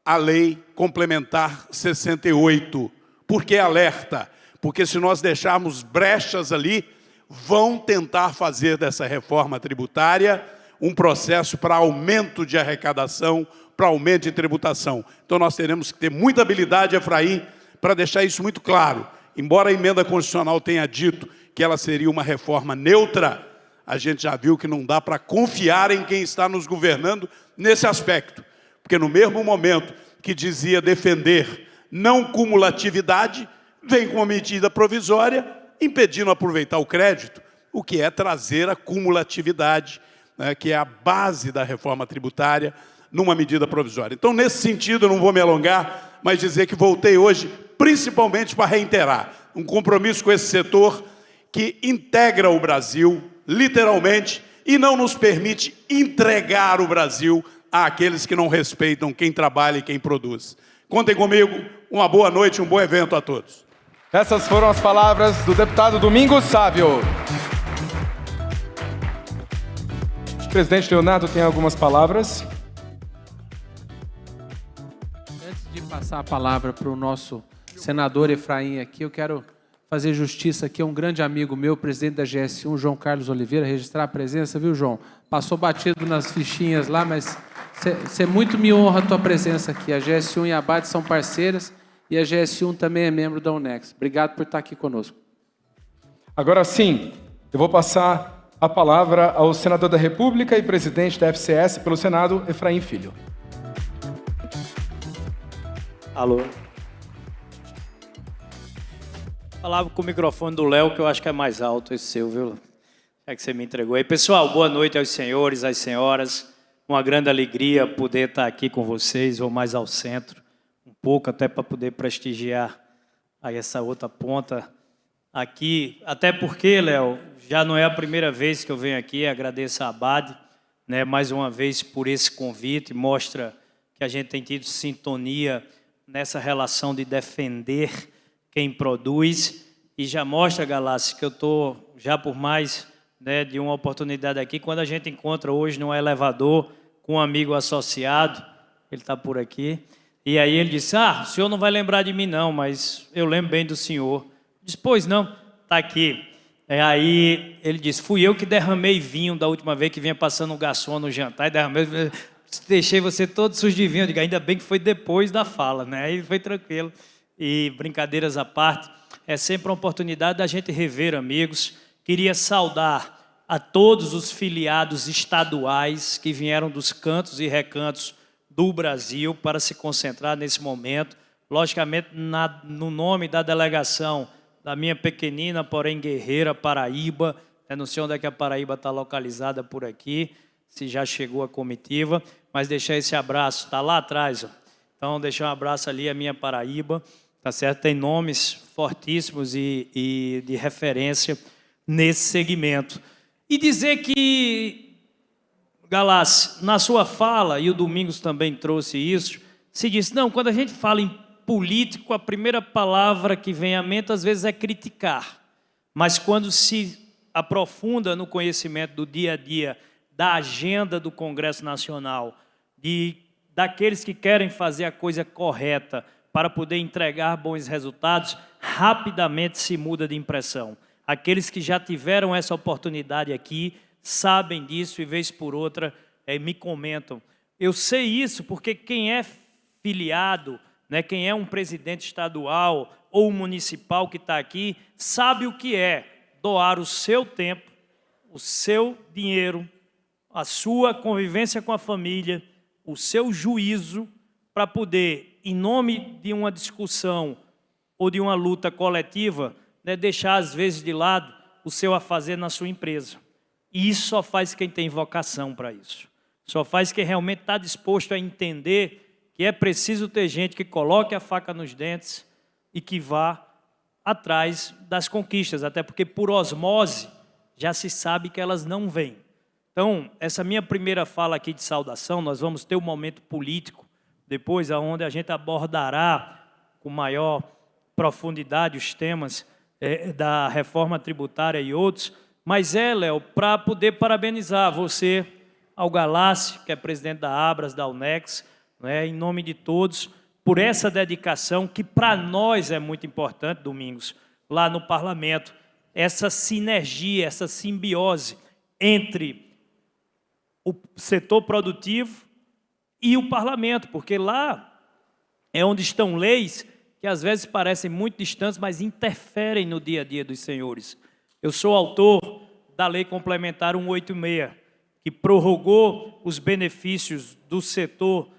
a Lei Complementar 68. Por que alerta? Porque se nós deixarmos brechas ali, vão tentar fazer dessa reforma tributária um processo para aumento de arrecadação, para aumento de tributação. Então nós teremos que ter muita habilidade, Efraim, para deixar isso muito claro. Embora a emenda constitucional tenha dito que ela seria uma reforma neutra, a gente já viu que não dá para confiar em quem está nos governando nesse aspecto. Porque no mesmo momento que dizia defender não cumulatividade, vem com uma medida provisória impedindo aproveitar o crédito, o que é trazer a cumulatividade, né, que é a base da reforma tributária, numa medida provisória. Então, nesse sentido, eu não vou me alongar, mas dizer que voltei hoje, principalmente para reiterar um compromisso com esse setor que integra o Brasil, literalmente, e não nos permite entregar o Brasil àqueles que não respeitam quem trabalha e quem produz. Contem comigo, uma boa noite, um bom evento a todos. Essas foram as palavras do deputado Domingos Sávio. O presidente Leonardo tem algumas palavras. Antes de passar a palavra para o nosso senador Efraim aqui, eu quero fazer justiça aqui a um grande amigo meu, presidente da GS1, João Carlos Oliveira, registrar a presença, viu, João? Passou batido nas fichinhas lá, mas você muito me honra a tua presença aqui. A GS1 e a ABAD são parceiras e a GS1 também é membro da UNEX. Obrigado por estar aqui conosco. Agora sim, eu vou passar a palavra ao senador da República e presidente da FCS pelo Senado, Efraim Filho. Alô. Falava com o microfone do Léo, que eu acho que é mais alto esse seu, viu? É que você me entregou aí. Pessoal, boa noite aos senhores, às senhoras. Uma grande alegria poder estar aqui com vocês, ou mais ao centro, um pouco até para poder prestigiar aí essa outra ponta aqui. Até porque, Léo, já não é a primeira vez que eu venho aqui, agradeço a Abade, né, mais uma vez por esse convite, mostra que a gente tem tido sintonia nessa relação de defender quem produz, e já mostra, Galassi, que eu estou já por mais, né, de uma oportunidade aqui, quando a gente encontra hoje num elevador com um amigo associado, ele está por aqui, e aí ele disse, o senhor não vai lembrar de mim não, mas eu lembro bem do senhor. Eu disse, pois não, está aqui. Aí ele disse, fui eu que derramei vinho da última vez que vinha passando um garçom no jantar, e derramei, deixei você todo sujo de vinho. Eu digo, ainda bem que foi depois da fala, né? Aí foi tranquilo. E brincadeiras à parte, é sempre uma oportunidade da gente rever amigos. Queria saudar a todos os filiados estaduais que vieram dos cantos e recantos do Brasil para se concentrar nesse momento. Logicamente, no nome da delegação da minha pequenina, porém guerreira, Paraíba. Eu não sei onde é que a Paraíba está localizada por aqui, se já chegou a comitiva, mas deixar esse abraço, está lá atrás. Ó. Então, deixar um abraço ali à minha Paraíba. Tá certo? Tem nomes fortíssimos e de referência nesse segmento. E dizer que, Galassi, na sua fala, e o Domingos também trouxe isso, se disse, não, quando a gente fala em político, a primeira palavra que vem à mente, às vezes, é criticar. Mas quando se aprofunda no conhecimento do dia a dia, da agenda do Congresso Nacional, daqueles que querem fazer a coisa correta, para poder entregar bons resultados, rapidamente se muda de impressão. Aqueles que já tiveram essa oportunidade aqui, sabem disso e, vez por outra, me comentam. Eu sei isso porque quem é filiado, né, quem é um presidente estadual ou municipal que está aqui, sabe o que é doar o seu tempo, o seu dinheiro, a sua convivência com a família, o seu juízo, para poder, em nome de uma discussão ou de uma luta coletiva, né, deixar, às vezes, de lado o seu afazer na sua empresa. E isso só faz quem tem vocação para isso. Só faz quem realmente está disposto a entender que é preciso ter gente que coloque a faca nos dentes e que vá atrás das conquistas, até porque, por osmose, já se sabe que elas não vêm. Então, essa minha primeira fala aqui de saudação, nós vamos ter um momento político, depois, onde a gente abordará com maior profundidade os temas da reforma tributária e outros, mas Léo, para poder parabenizar você, ao Galassi, que é presidente da Abras, da Unex, né, em nome de todos, por essa dedicação que para nós é muito importante, Domingos, lá no Parlamento, essa sinergia, essa simbiose entre o setor produtivo e o parlamento, porque lá é onde estão leis que às vezes parecem muito distantes, mas interferem no dia a dia dos senhores. Eu sou autor da Lei Complementar 186, que prorrogou os benefícios do setor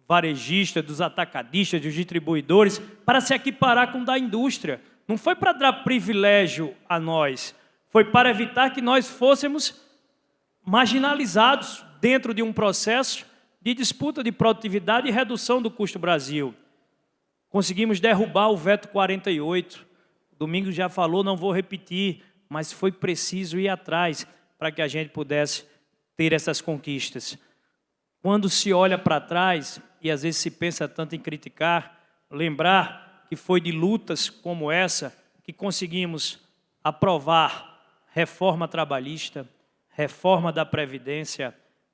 varejista, dos atacadistas, dos distribuidores, para se equiparar com o da indústria. Não foi para dar privilégio a nós, foi para evitar que nós fôssemos marginalizados dentro de um processo de disputa de produtividade e redução do custo Brasil. Conseguimos derrubar o veto 48. Domingos já falou, não vou repetir, mas foi preciso ir atrás para que a gente pudesse ter essas conquistas. Quando se olha para trás, e às vezes se pensa tanto em criticar, lembrar que foi de lutas como essa que conseguimos aprovar reforma trabalhista, reforma da Previdência,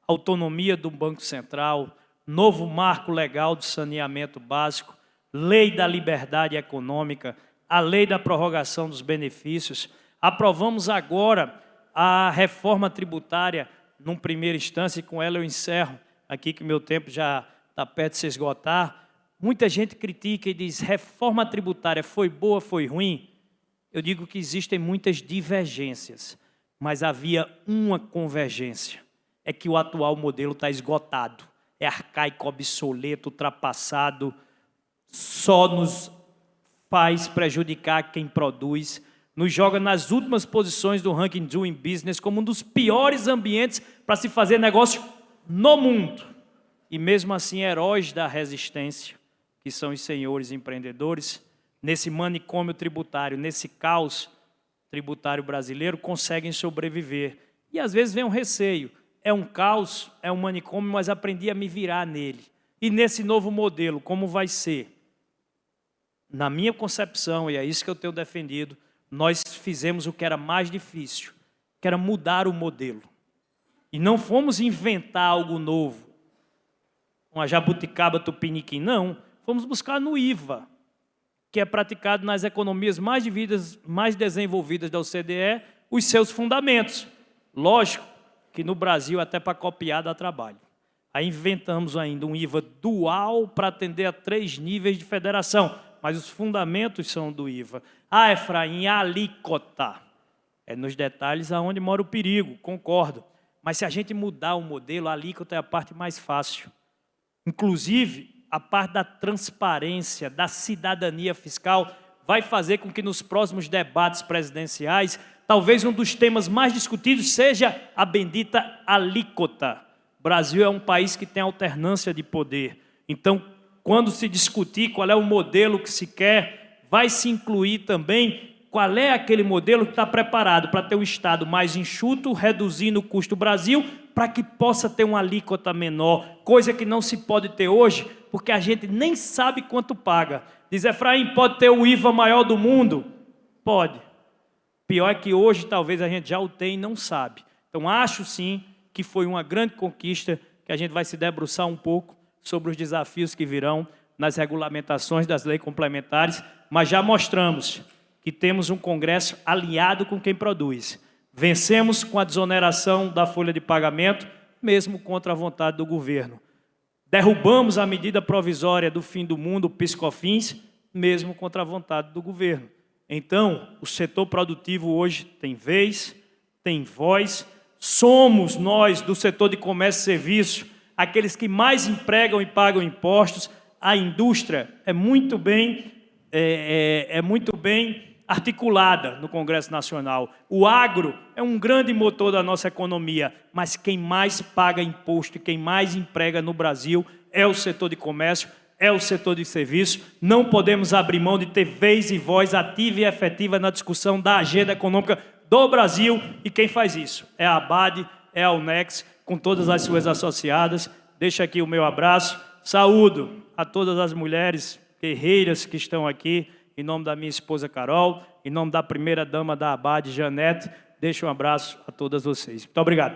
autonomia do Banco Central, novo marco legal do saneamento básico, lei da liberdade econômica, a lei da prorrogação dos benefícios. Aprovamos agora a reforma tributária num primeira instância, e com ela eu encerro aqui, que meu tempo já está perto de se esgotar. Muita gente critica e diz, reforma tributária foi boa, foi ruim? Eu digo que existem muitas divergências, mas havia uma convergência. É que o atual modelo está esgotado, é arcaico, obsoleto, ultrapassado, só nos faz prejudicar quem produz, nos joga nas últimas posições do ranking Doing Business como um dos piores ambientes para se fazer negócio no mundo. E mesmo assim, heróis da resistência, que são os senhores empreendedores, nesse manicômio tributário, nesse caos tributário brasileiro, conseguem sobreviver. E às vezes vem um receio. É um caos, é um manicômio, mas aprendi a me virar nele. E nesse novo modelo, como vai ser? Na minha concepção, e é isso que eu tenho defendido, nós fizemos o que era mais difícil, que era mudar o modelo. E não fomos inventar algo novo, uma jabuticaba tupiniquim, não. Fomos buscar no IVA, que é praticado nas economias mais desenvolvidas da OCDE, os seus fundamentos. Lógico que no Brasil, até para copiar, dá trabalho. Aí inventamos ainda um IVA dual para atender a 3 níveis de federação, mas os fundamentos são do IVA. Ah, Efraim, a alíquota. É nos detalhes aonde mora o perigo, concordo. Mas se a gente mudar o modelo, a alíquota é a parte mais fácil. Inclusive, a parte da transparência, da cidadania fiscal, vai fazer com que nos próximos debates presidenciais, talvez um dos temas mais discutidos seja a bendita alíquota. O Brasil é um país que tem alternância de poder. Então, quando se discutir qual é o modelo que se quer, vai se incluir também qual é aquele modelo que está preparado para ter um Estado mais enxuto, reduzindo o custo do Brasil, para que possa ter uma alíquota menor, coisa que não se pode ter hoje, porque a gente nem sabe quanto paga. Diz Efraim, pode ter o IVA maior do mundo? Pode. Pior é que hoje talvez a gente já o tenha e não sabe. Então acho sim que foi uma grande conquista, que a gente vai se debruçar um pouco sobre os desafios que virão nas regulamentações das leis complementares, mas já mostramos que temos um Congresso aliado com quem produz. Vencemos com a desoneração da folha de pagamento, mesmo contra a vontade do governo. Derrubamos a medida provisória do fim do mundo, o PIS/COFINS, mesmo contra a vontade do governo. Então, o setor produtivo hoje tem vez, tem voz. Somos nós, do setor de comércio e serviço, aqueles que mais empregam e pagam impostos. A indústria é muito bem articulada no Congresso Nacional. O agro é um grande motor da nossa economia, mas quem mais paga imposto e quem mais emprega no Brasil é o setor de comércio, é o setor de serviço. Não podemos abrir mão de ter vez e voz ativa e efetiva na discussão da agenda econômica do Brasil, e quem faz isso é a ABAD, é a UNEX, com todas as suas associadas. Deixo aqui o meu abraço. Saúdo a todas as mulheres guerreiras que estão aqui, em nome da minha esposa Carol, em nome da primeira-dama da ABAD, Janete. Deixo um abraço a todas vocês. Muito obrigado.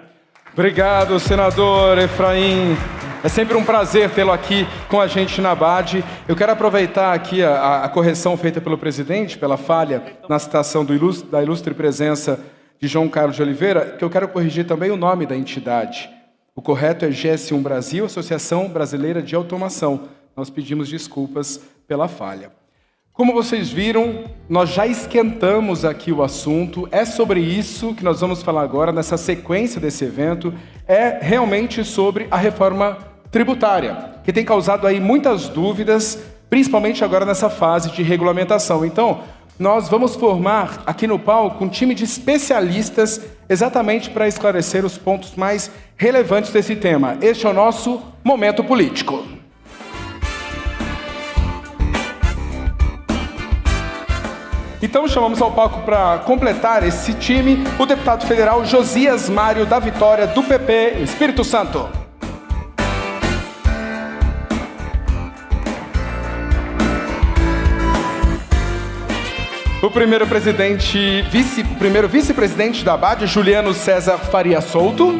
Obrigado, senador Efraim. É sempre um prazer tê-lo aqui com a gente na ABAD. Eu quero aproveitar aqui a correção feita pelo presidente, pela falha na citação da ilustre presença de João Carlos de Oliveira, que eu quero corrigir também o nome da entidade. O correto é GS1 Brasil, Associação Brasileira de Automação. Nós pedimos desculpas pela falha. Como vocês viram, nós já esquentamos aqui o assunto. É sobre isso que nós vamos falar agora, nessa sequência desse evento. É realmente sobre a reforma tributária, que tem causado aí muitas dúvidas, principalmente agora nessa fase de regulamentação. Então, nós vamos formar aqui no palco um time de especialistas exatamente para esclarecer os pontos mais relevantes desse tema. Este é o nosso Momento Político. Então chamamos ao palco para completar esse time o deputado federal Josias Mário da Vitória, do PP, Espírito Santo. O primeiro vice-presidente da ABAD, Juliano César Faria Souto.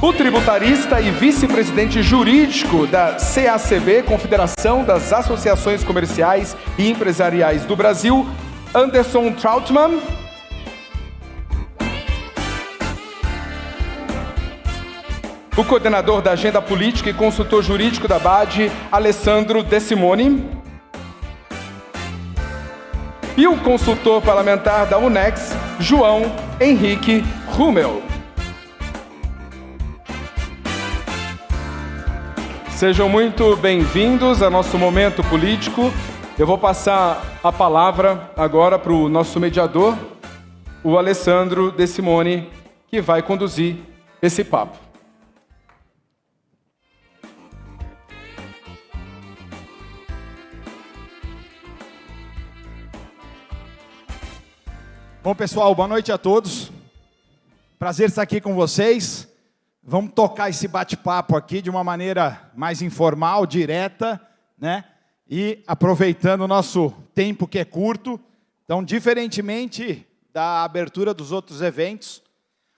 O tributarista e vice-presidente jurídico da CACB, Confederação das Associações Comerciais e Empresariais do Brasil, Anderson Trautmann. O coordenador da Agenda Política e consultor jurídico da ABAD, Alessandro De Simone. E o consultor parlamentar da UNEX, João Henrique Rummel. Sejam muito bem-vindos ao nosso momento político. Eu vou passar a palavra agora para o nosso mediador, o Alessandro De Simone, que vai conduzir esse papo. Bom, pessoal, boa noite a todos. Prazer estar aqui com vocês. Vamos tocar esse bate-papo aqui de uma maneira mais informal, direta, né? E aproveitando o nosso tempo que é curto. Então, diferentemente da abertura dos outros eventos,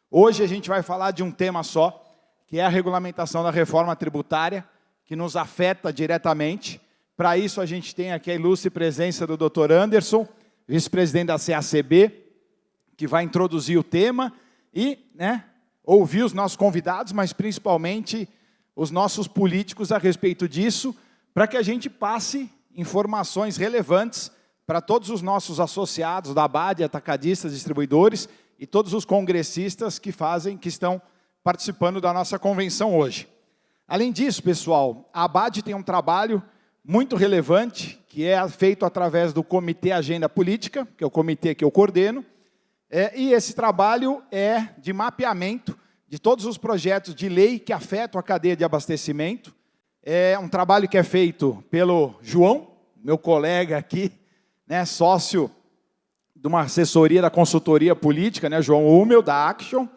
hoje a gente vai falar de um tema só, que é a regulamentação da reforma tributária, que nos afeta diretamente. Para isso, a gente tem aqui a ilustre presença do Dr. Anderson, vice-presidente da CACB, que vai introduzir o tema e, né, ouvir os nossos convidados, mas principalmente os nossos políticos a respeito disso, para que a gente passe informações relevantes para todos os nossos associados da ABAD, atacadistas, distribuidores e todos os congressistas que estão participando da nossa convenção hoje. Além disso, pessoal, a ABAD tem um trabalho muito relevante, que é feito através do Comitê Agenda Política, que é o comitê que eu coordeno, e esse trabalho é de mapeamento de todos os projetos de lei que afetam a cadeia de abastecimento. É um trabalho que é feito pelo João, meu colega aqui, né, sócio de uma assessoria da consultoria política, né, João Hummel, da Action,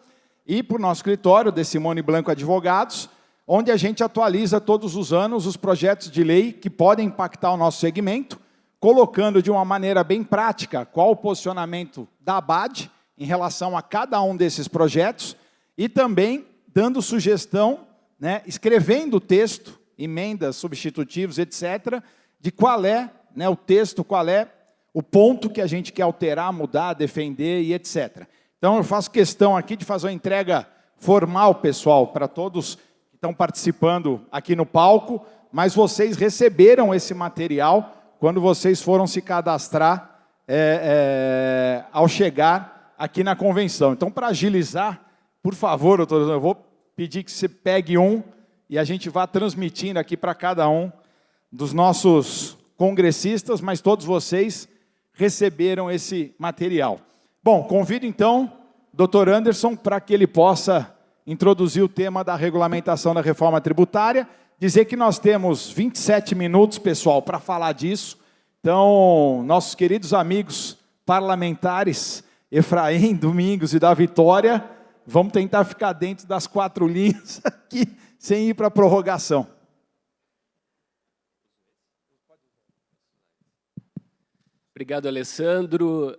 e por nosso escritório, De Simone Blanco Advogados, onde a gente atualiza todos os anos os projetos de lei que podem impactar o nosso segmento, colocando de uma maneira bem prática qual o posicionamento da ABAD em relação a cada um desses projetos e também dando sugestão, né, escrevendo o texto, emendas, substitutivos, etc., de qual é, né, o texto, qual é o ponto que a gente quer alterar, mudar, defender e etc. Então, eu faço questão aqui de fazer uma entrega formal, pessoal, para todos que estão participando aqui no palco, mas vocês receberam esse material quando vocês foram se cadastrar ao chegar aqui na convenção. Então, para agilizar, por favor, doutor, eu vou pedir que você pegue um e a gente vá transmitindo aqui para cada um dos nossos congressistas, mas todos vocês receberam esse material. Bom, convido então o doutor Anderson para que ele possa introduzir o tema da regulamentação da reforma tributária. Dizer que nós temos 27 minutos, pessoal, para falar disso. Então, nossos queridos amigos parlamentares, Efraim, Domingos e da Vitória, vamos tentar ficar dentro das 4 linhas aqui, sem ir para a prorrogação. Obrigado, Alessandro.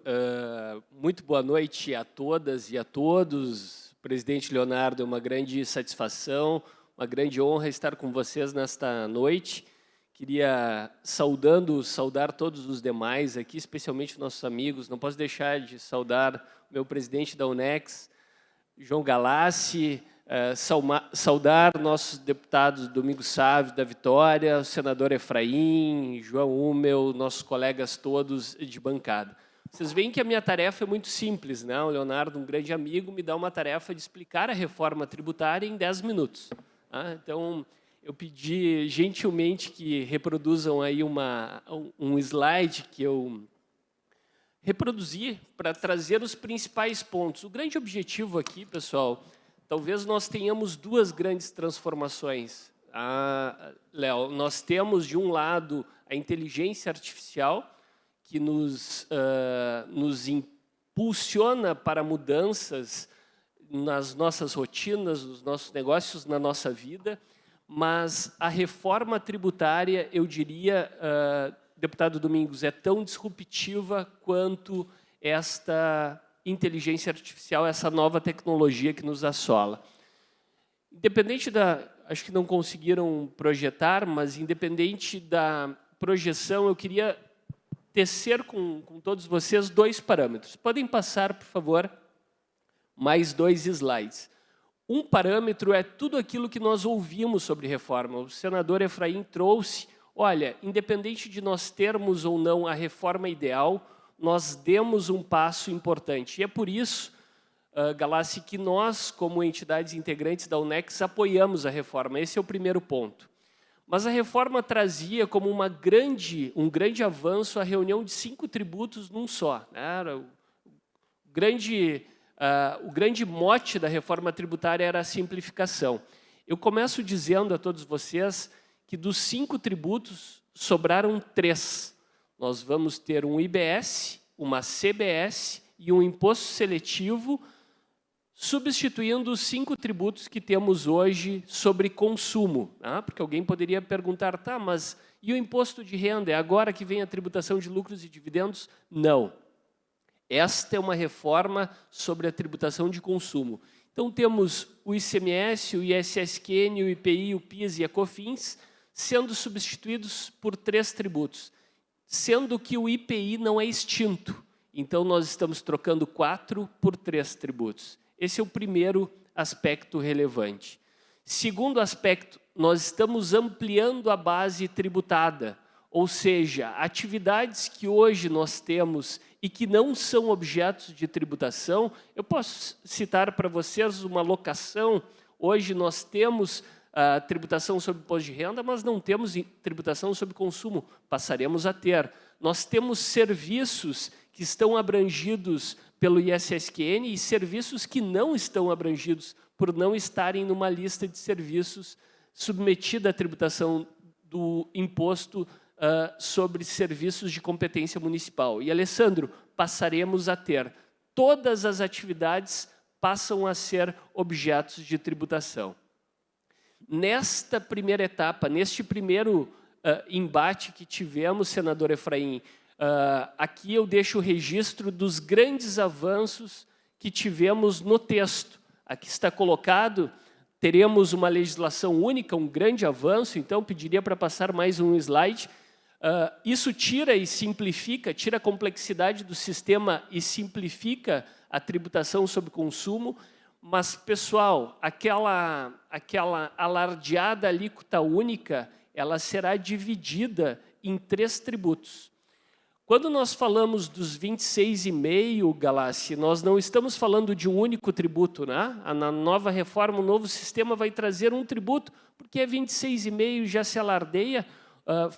Muito boa noite a todas e a todos. Presidente Leonardo, é uma grande satisfação, uma grande honra estar com vocês nesta noite. Queria saudar todos os demais aqui, especialmente nossos amigos. Não posso deixar de saudar o meu presidente da UNEX, João Galassi, saudar nossos deputados Domingos Sávio, da Vitória, o senador Efraim, João Hummel, nossos colegas todos de bancada. Vocês veem que a minha tarefa é muito simples, né? O Leonardo, um grande amigo, me dá uma tarefa de explicar a reforma tributária em 10 minutos. Então, eu pedi gentilmente que reproduzam aí um slide que eu reproduzi para trazer os principais pontos. O grande objetivo aqui, pessoal, talvez nós tenhamos 2 grandes transformações. Léo, nós temos, de um lado, a inteligência artificial, que nos impulsiona para mudanças nas nossas rotinas, nos nossos negócios, na nossa vida, mas a reforma tributária, eu diria, deputado Domingos, é tão disruptiva quanto esta inteligência artificial, essa nova tecnologia que nos assola. Independente acho que não conseguiram projetar, mas independente da projeção, eu queria tecer com todos vocês 2 parâmetros. Podem passar, por favor, mais 2 slides. Um parâmetro é tudo aquilo que nós ouvimos sobre reforma. O senador Efraim trouxe, olha, independente de nós termos ou não a reforma ideal, nós demos um passo importante. E é por isso, Galassi, que nós, como entidades integrantes da UNEX, apoiamos a reforma. Esse é o primeiro ponto. Mas a reforma trazia como um grande avanço a reunião de 5 tributos num só. Era o grande mote da reforma tributária era a simplificação. Eu começo dizendo a todos vocês que dos 5 tributos sobraram 3. Nós vamos ter um IBS, uma CBS e um imposto seletivo, substituindo os 5 tributos que temos hoje sobre consumo. Porque alguém poderia perguntar, tá, mas e o imposto de renda? É agora que vem a tributação de lucros e dividendos? Não. Esta é uma reforma sobre a tributação de consumo. Então, temos o ICMS, o ISSQN, o IPI, o PIS e a COFINS sendo substituídos por 3 tributos, sendo que o IPI não é extinto. Então, nós estamos trocando 4 por 3 tributos. Esse é o primeiro aspecto relevante. Segundo aspecto, nós estamos ampliando a base tributada, ou seja, atividades que hoje nós temos e que não são objetos de tributação. Eu posso citar para vocês uma locação. Hoje nós temos a tributação sobre imposto de renda, mas não temos tributação sobre consumo. Passaremos a ter. Nós temos serviços que estão abrangidos pelo ISSQN e serviços que não estão abrangidos por não estarem numa lista de serviços submetida à tributação do imposto sobre serviços de competência municipal. E, Alessandro, passaremos a ter. Todas as atividades passam a ser objetos de tributação. Nesta primeira etapa, neste primeiro embate que tivemos, senador Efraim, aqui eu deixo o registro dos grandes avanços que tivemos no texto. Aqui está colocado, teremos uma legislação única, um grande avanço, então pediria para passar mais um slide. Isso tira e simplifica, tira a complexidade do sistema e simplifica a tributação sobre consumo, mas, pessoal, aquela alardeada alíquota única, ela será dividida em 3 tributos. Quando nós falamos dos 26,5, Galassi, nós não estamos falando de um único tributo, né? Na nova reforma, o novo sistema vai trazer um tributo, porque 26,5 já se alardeia,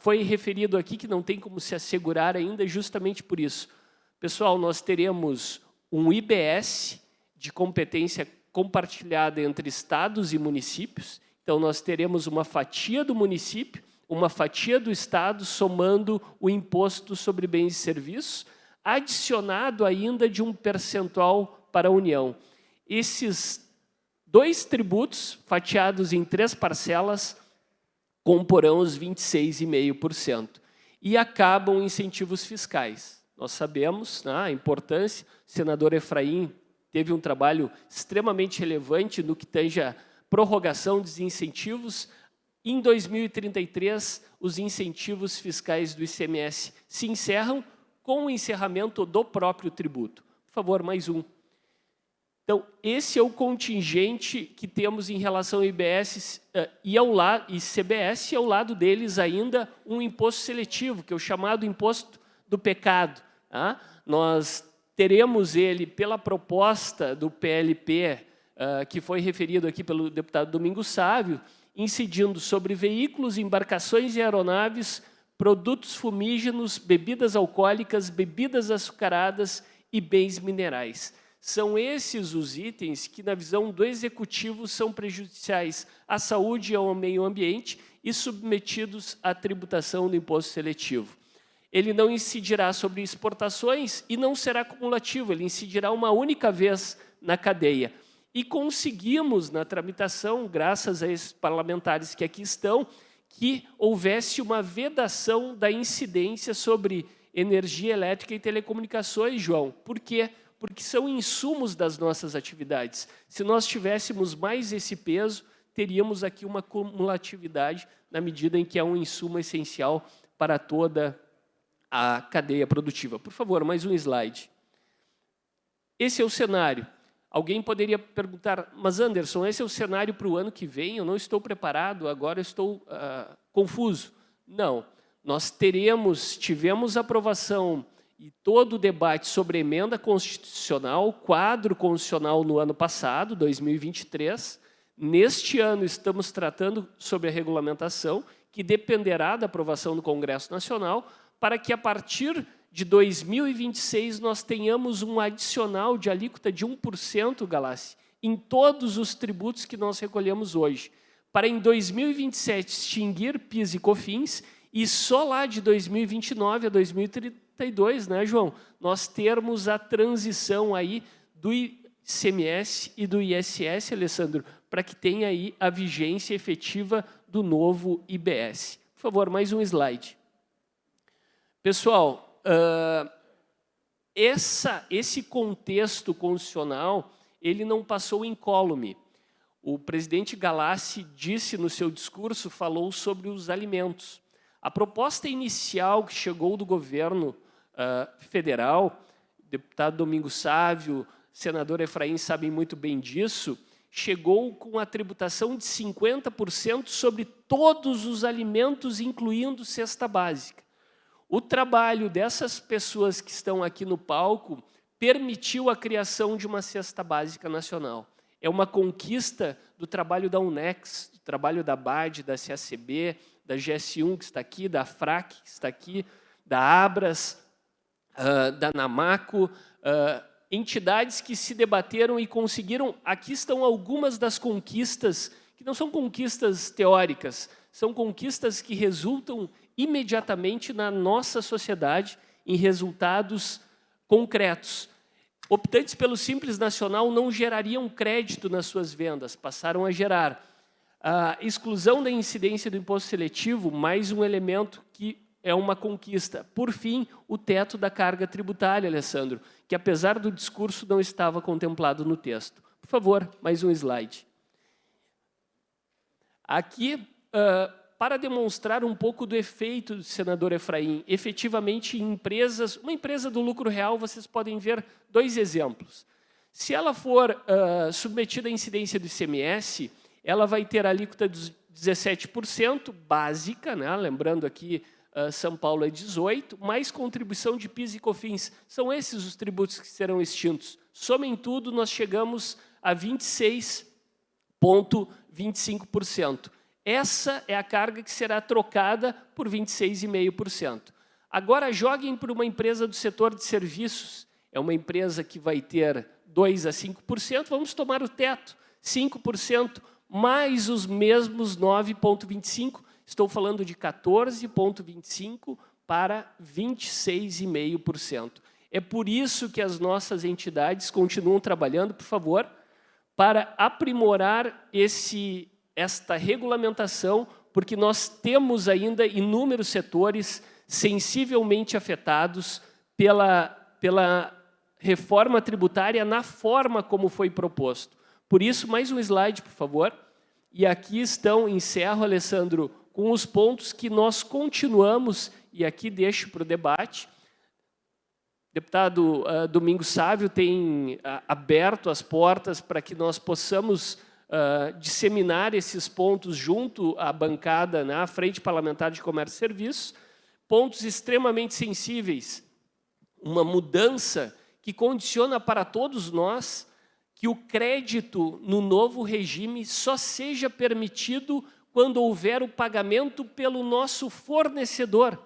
foi referido aqui que não tem como se assegurar ainda, justamente por isso. Pessoal, nós teremos um IBS de competência compartilhada entre estados e municípios, então nós teremos uma fatia do município, uma fatia do Estado, somando o imposto sobre bens e serviços, adicionado ainda de um percentual para a União. Esses 2 tributos, fatiados em 3 parcelas, comporão os 26,5%. E acabam incentivos fiscais. Nós sabemos a importância, o senador Efraim teve um trabalho extremamente relevante no que tange a prorrogação dos incentivos. Em 2033, os incentivos fiscais do ICMS se encerram com o encerramento do próprio tributo. Por favor, mais um. Então, esse é o contingente que temos em relação ao IBS e CBS, e ao lado deles ainda um imposto seletivo, que é o chamado imposto do pecado. Nós teremos ele, pela proposta do PLP, que foi referido aqui pelo deputado Domingos Sávio, incidindo sobre veículos, embarcações e aeronaves, produtos fumígenos, bebidas alcoólicas, bebidas açucaradas e bens minerais. São esses os itens que, na visão do Executivo, são prejudiciais à saúde e ao meio ambiente e submetidos à tributação do imposto seletivo. Ele não incidirá sobre exportações e não será cumulativo, ele incidirá uma única vez na cadeia. E conseguimos, na tramitação, graças a esses parlamentares que aqui estão, que houvesse uma vedação da incidência sobre energia elétrica e telecomunicações, João. Por quê? Porque são insumos das nossas atividades. Se nós tivéssemos mais esse peso, teríamos aqui uma cumulatividade na medida em que é um insumo essencial para toda a cadeia produtiva. Por favor, mais um slide. Esse é o cenário. Alguém poderia perguntar, mas Anderson, esse é o cenário para o ano que vem? Eu não estou preparado, agora eu estou confuso. Não, nós tivemos aprovação e todo o debate sobre emenda constitucional, quadro constitucional no ano passado, 2023. Neste ano estamos tratando sobre a regulamentação, que dependerá da aprovação do Congresso Nacional, para que a partir de 2026 nós tenhamos um adicional de alíquota de 1%, Galassi, em todos os tributos que nós recolhemos hoje, para em 2027 extinguir PIS e COFINS e só lá de 2029 a 2032, né, João, nós termos a transição aí do ICMS e do ISS, Alessandro, para que tenha aí a vigência efetiva do novo IBS. Por favor, mais um slide. Pessoal, esse contexto constitucional, ele não passou incólume. O presidente Galassi disse no seu discurso, falou sobre os alimentos. A proposta inicial que chegou do governo federal, deputado Domingos Sávio, senador Efraim sabem muito bem disso, chegou com a tributação de 50% sobre todos os alimentos, incluindo cesta básica. O trabalho dessas pessoas que estão aqui no palco permitiu a criação de uma cesta básica nacional. É uma conquista do trabalho da UNEX, do trabalho da BAD, da CACB, da GS1 que está aqui, da FRAC que está aqui, da Abras, da Namaco, entidades que se debateram e conseguiram. Aqui estão algumas das conquistas, que não são conquistas teóricas, são conquistas que resultam imediatamente na nossa sociedade em resultados concretos. Optantes pelo Simples Nacional não gerariam crédito nas suas vendas, passaram a gerar. A exclusão da incidência do imposto seletivo, mais um elemento que é uma conquista. Por fim, o teto da carga tributária, Alessandro, que apesar do discurso não estava contemplado no texto. Por favor, mais um slide. Aqui, para demonstrar um pouco do efeito do senador Efraim, efetivamente em empresas, uma empresa do lucro real, vocês podem ver dois exemplos. Se ela for submetida à incidência do ICMS, ela vai ter a alíquota de 17% básica, né? Lembrando aqui, São Paulo é 18%, mais contribuição de PIS e COFINS. São esses os tributos que serão extintos. Somem tudo, nós chegamos a 26,25%. Essa é a carga que será trocada por 26,5%. Agora, joguem para uma empresa do setor de serviços. É uma empresa que vai ter 2% a 5%, vamos tomar o teto, 5%, mais os mesmos 9,25%. Estou falando de 14,25% para 26,5%. É por isso que as nossas entidades continuam trabalhando, por favor, para aprimorar esta regulamentação, porque nós temos ainda inúmeros setores sensivelmente afetados pela reforma tributária na forma como foi proposto. Por isso, mais um slide, por favor. E aqui estão, encerro, Alessandro, com os pontos que nós continuamos, e aqui deixo para o debate. O deputado Domingos Sávio tem aberto as portas para que nós possamos disseminar esses pontos junto à bancada, na Frente Parlamentar de Comércio e Serviços, pontos extremamente sensíveis, uma mudança que condiciona para todos nós que o crédito no novo regime só seja permitido quando houver o pagamento pelo nosso fornecedor.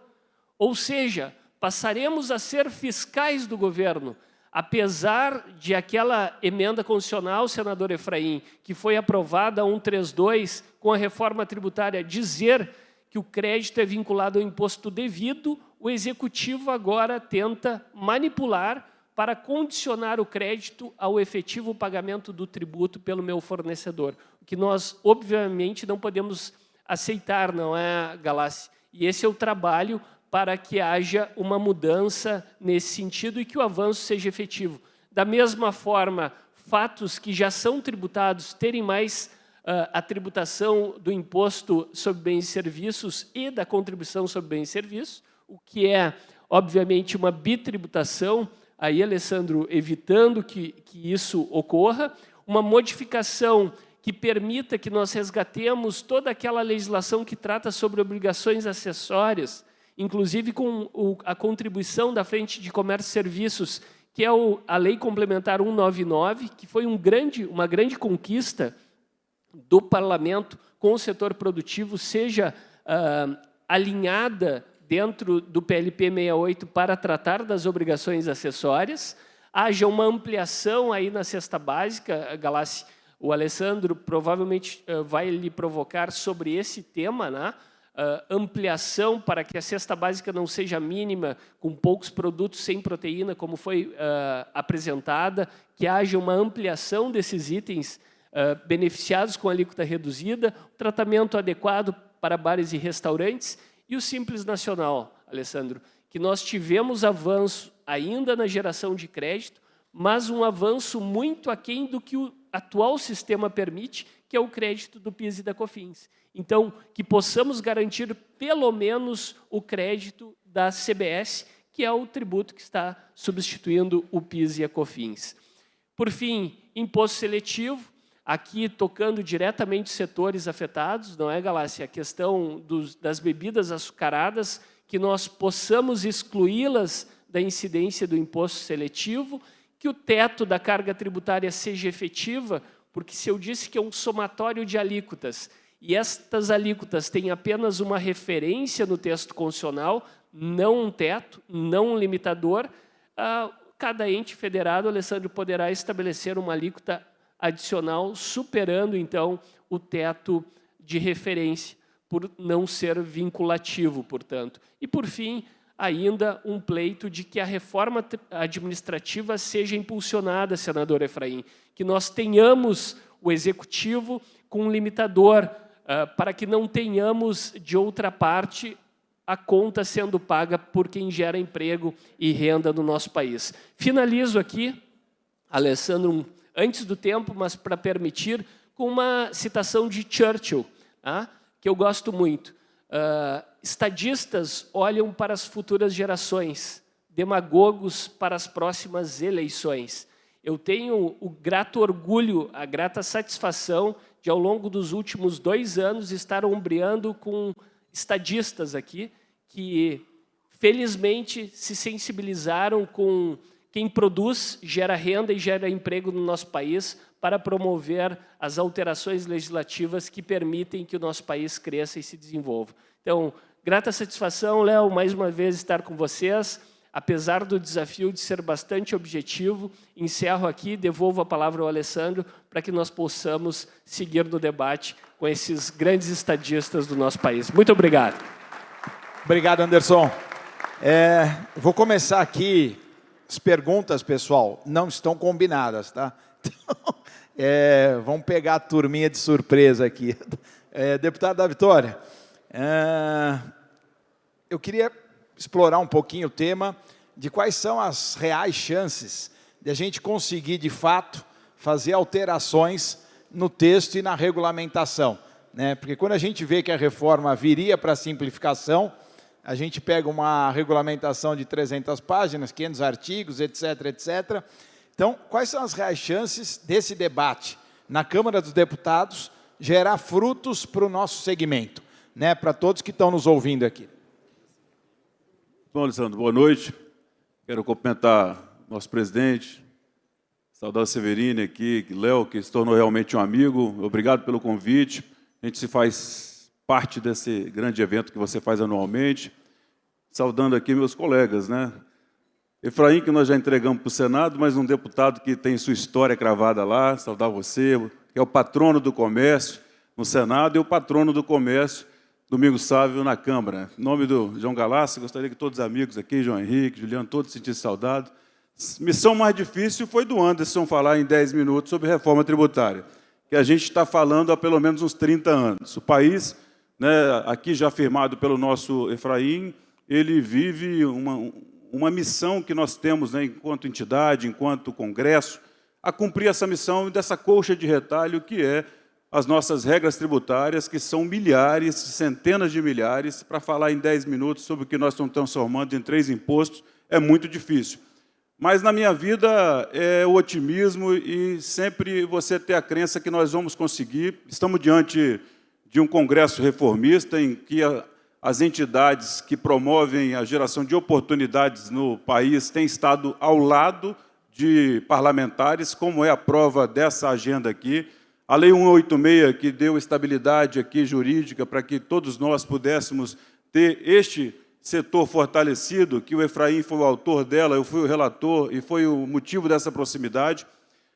Ou seja, passaremos a ser fiscais do governo, apesar de aquela emenda constitucional, senador Efraim, que foi aprovada a 132 com a reforma tributária, dizer que o crédito é vinculado ao imposto devido, o Executivo agora tenta manipular para condicionar o crédito ao efetivo pagamento do tributo pelo meu fornecedor, o que nós, obviamente, não podemos aceitar, não é, Galassi? E esse é o trabalho para que haja uma mudança nesse sentido e que o avanço seja efetivo. Da mesma forma, fatos que já são tributados terem mais a tributação do imposto sobre bens e serviços e da contribuição sobre bens e serviços, o que é, obviamente, uma bitributação, aí, Alessandro, evitando que isso ocorra, uma modificação que permita que nós resgatemos toda aquela legislação que trata sobre obrigações acessórias, inclusive com a contribuição da Frente de Comércio e Serviços, que é a Lei Complementar 199, que foi uma grande conquista do Parlamento com o setor produtivo, seja alinhada dentro do PLP 68 para tratar das obrigações acessórias, haja uma ampliação aí na cesta básica. Galassi, o Alessandro provavelmente vai lhe provocar sobre esse tema, né? Ampliação para que a cesta básica não seja mínima, com poucos produtos sem proteína, como foi apresentada, que haja uma ampliação desses itens beneficiados com alíquota reduzida, tratamento adequado para bares e restaurantes, e o Simples Nacional, Alessandro, que nós tivemos avanço ainda na geração de crédito, mas um avanço muito aquém do que o atual sistema permite, que é o crédito do PIS e da COFINS. Então, que possamos garantir pelo menos o crédito da CBS, que é o tributo que está substituindo o PIS e a COFINS. Por fim, imposto seletivo, aqui tocando diretamente os setores afetados, não é, Galassi? A questão das bebidas açucaradas, que nós possamos excluí-las da incidência do imposto seletivo, que o teto da carga tributária seja efetiva, porque se eu disse que é um somatório de alíquotas, e estas alíquotas têm apenas uma referência no texto constitucional, não um teto, não um limitador, cada ente federado, Alessandro, poderá estabelecer uma alíquota adicional, superando, então, o teto de referência, por não ser vinculativo, portanto. E, por fim, ainda um pleito de que a reforma administrativa seja impulsionada, senador Efraim, que nós tenhamos o executivo com um limitador, para que não tenhamos, de outra parte, a conta sendo paga por quem gera emprego e renda no nosso país. Finalizo aqui, Alessandro, antes do tempo, mas para permitir, com uma citação de Churchill, que eu gosto muito. Estadistas olham para as futuras gerações, demagogos para as próximas eleições. Eu tenho o grato orgulho, a grata satisfação de, ao longo dos últimos 2 anos, estar ombreando com estadistas aqui, que, felizmente, se sensibilizaram com quem produz, gera renda e gera emprego no nosso país, para promover as alterações legislativas que permitem que o nosso país cresça e se desenvolva. Então, grata satisfação, Léo, mais uma vez estar com vocês. Apesar do desafio de ser bastante objetivo, encerro aqui, devolvo a palavra ao Alessandro para que nós possamos seguir no debate com esses grandes estadistas do nosso país. Muito obrigado. Obrigado, Anderson. Vou começar aqui. As perguntas, pessoal, não estão combinadas, tá? Então, vamos pegar a turminha de surpresa aqui. Deputado da Vitória, eu queria explorar um pouquinho o tema de quais são as reais chances de a gente conseguir, de fato, fazer alterações no texto e na regulamentação, né? Porque quando a gente vê que a reforma viria para a simplificação, a gente pega uma regulamentação de 300 páginas, 500 artigos, etc., etc. Então, quais são as reais chances desse debate na Câmara dos Deputados gerar frutos para o nosso segmento, né? Para todos que estão nos ouvindo aqui. Bom, Alessandro, boa noite. Quero cumprimentar nosso presidente, saudar o Severino aqui, Léo, que se tornou realmente um amigo. Obrigado pelo convite. A gente se faz parte desse grande evento que você faz anualmente. Saudando aqui meus colegas, né? Efraim, que nós já entregamos para o Senado, mas um deputado que tem sua história cravada lá. Saudar você, que é o patrono do comércio no Senado e o patrono do comércio, Domingos Sávio, na Câmara. Em nome do João Galassi, gostaria que todos os amigos aqui, João Henrique, Juliano, todos sentissem saudade. Missão mais difícil foi do Anderson falar em 10 minutos sobre reforma tributária, que a gente está falando há pelo menos uns 30 anos. O país, né, aqui já afirmado pelo nosso Efraim, ele vive uma missão que nós temos, né, enquanto entidade, enquanto Congresso, a cumprir essa missão dessa colcha de retalho que é as nossas regras tributárias, que são milhares, centenas de milhares. Para falar em 10 minutos sobre o que nós estamos transformando em 3 impostos, é muito difícil. Mas, na minha vida, é o otimismo e sempre você ter a crença que nós vamos conseguir. Estamos diante de um congresso reformista em que as entidades que promovem a geração de oportunidades no país têm estado ao lado de parlamentares, como é a prova dessa agenda aqui. A Lei 186, que deu estabilidade aqui jurídica para que todos nós pudéssemos ter este setor fortalecido, que o Efraim foi o autor dela, eu fui o relator e foi o motivo dessa proximidade.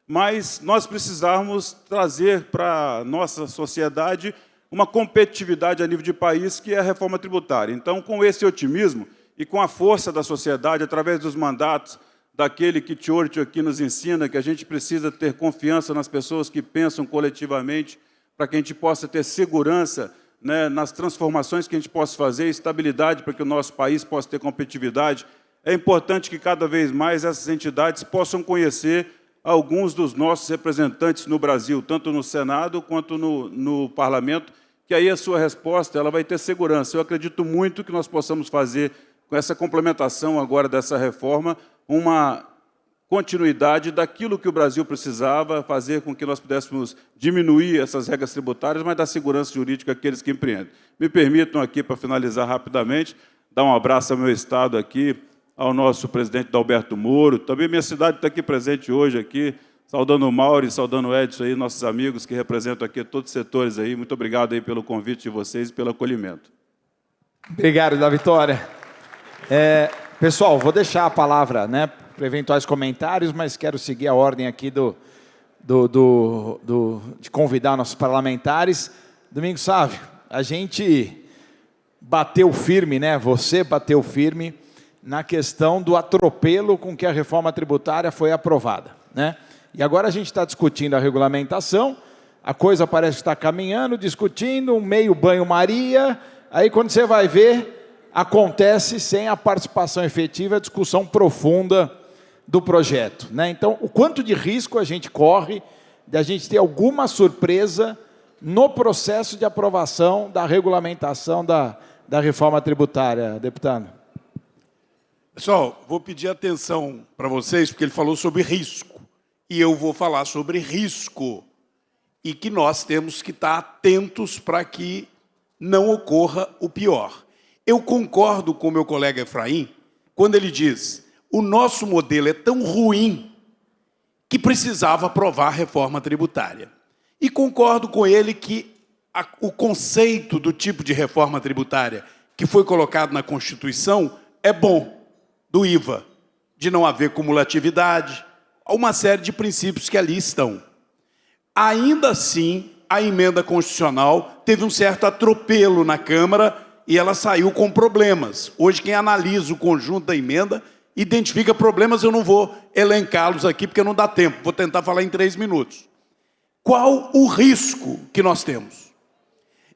Mas nós precisamos trazer para a nossa sociedade uma competitividade a nível de país, que é a reforma tributária. Então, com esse otimismo e com a força da sociedade, através dos mandatos daquele que Tchortcho aqui nos ensina, que a gente precisa ter confiança nas pessoas que pensam coletivamente, para que a gente possa ter segurança, né, nas transformações que a gente possa fazer, estabilidade para que o nosso país possa ter competitividade. É importante que cada vez mais essas entidades possam conhecer alguns dos nossos representantes no Brasil, tanto no Senado quanto no Parlamento, que aí a sua resposta ela vai ter segurança. Eu acredito muito que nós possamos fazer, com essa complementação agora dessa reforma, uma continuidade daquilo que o Brasil precisava, fazer com que nós pudéssemos diminuir essas regras tributárias, mas dar segurança jurídica àqueles que empreendem. Me permitam aqui, para finalizar rapidamente, dar um abraço ao meu Estado aqui, ao nosso presidente Dalberto Moro, também minha cidade está aqui presente hoje, aqui, saudando o Mauro e saudando o Edson, aí, nossos amigos que representam aqui todos os setores. Aí. Muito obrigado aí pelo convite de vocês e pelo acolhimento. Obrigado, da Vitória. Pessoal, vou deixar a palavra, né, para eventuais comentários, mas quero seguir a ordem aqui de convidar nossos parlamentares. Domingos Sávio, a gente bateu firme, né, você bateu firme na questão do atropelo com que a reforma tributária foi aprovada, né? E agora a gente está discutindo a regulamentação, a coisa parece estar caminhando, discutindo, um meio banho-maria, aí quando você vai ver, acontece sem a participação efetiva, a discussão profunda do projeto, né? Então, o quanto de risco a gente corre de a gente ter alguma surpresa no processo de aprovação da regulamentação da reforma tributária, deputado? Pessoal, vou pedir atenção para vocês, porque ele falou sobre risco, e eu vou falar sobre risco, e que nós temos que estar atentos para que não ocorra o pior. Eu concordo com o meu colega Efraim, quando ele diz, o nosso modelo é tão ruim que precisava aprovar a reforma tributária. E concordo com ele que o conceito do tipo de reforma tributária que foi colocado na Constituição é bom, do IVA, de não haver cumulatividade, uma série de princípios que ali estão. Ainda assim, a emenda constitucional teve um certo atropelo na Câmara e ela saiu com problemas. Hoje, quem analisa o conjunto da emenda identifica problemas, eu não vou elencá-los aqui porque não dá tempo, vou tentar falar em 3 minutos. Qual o risco que nós temos?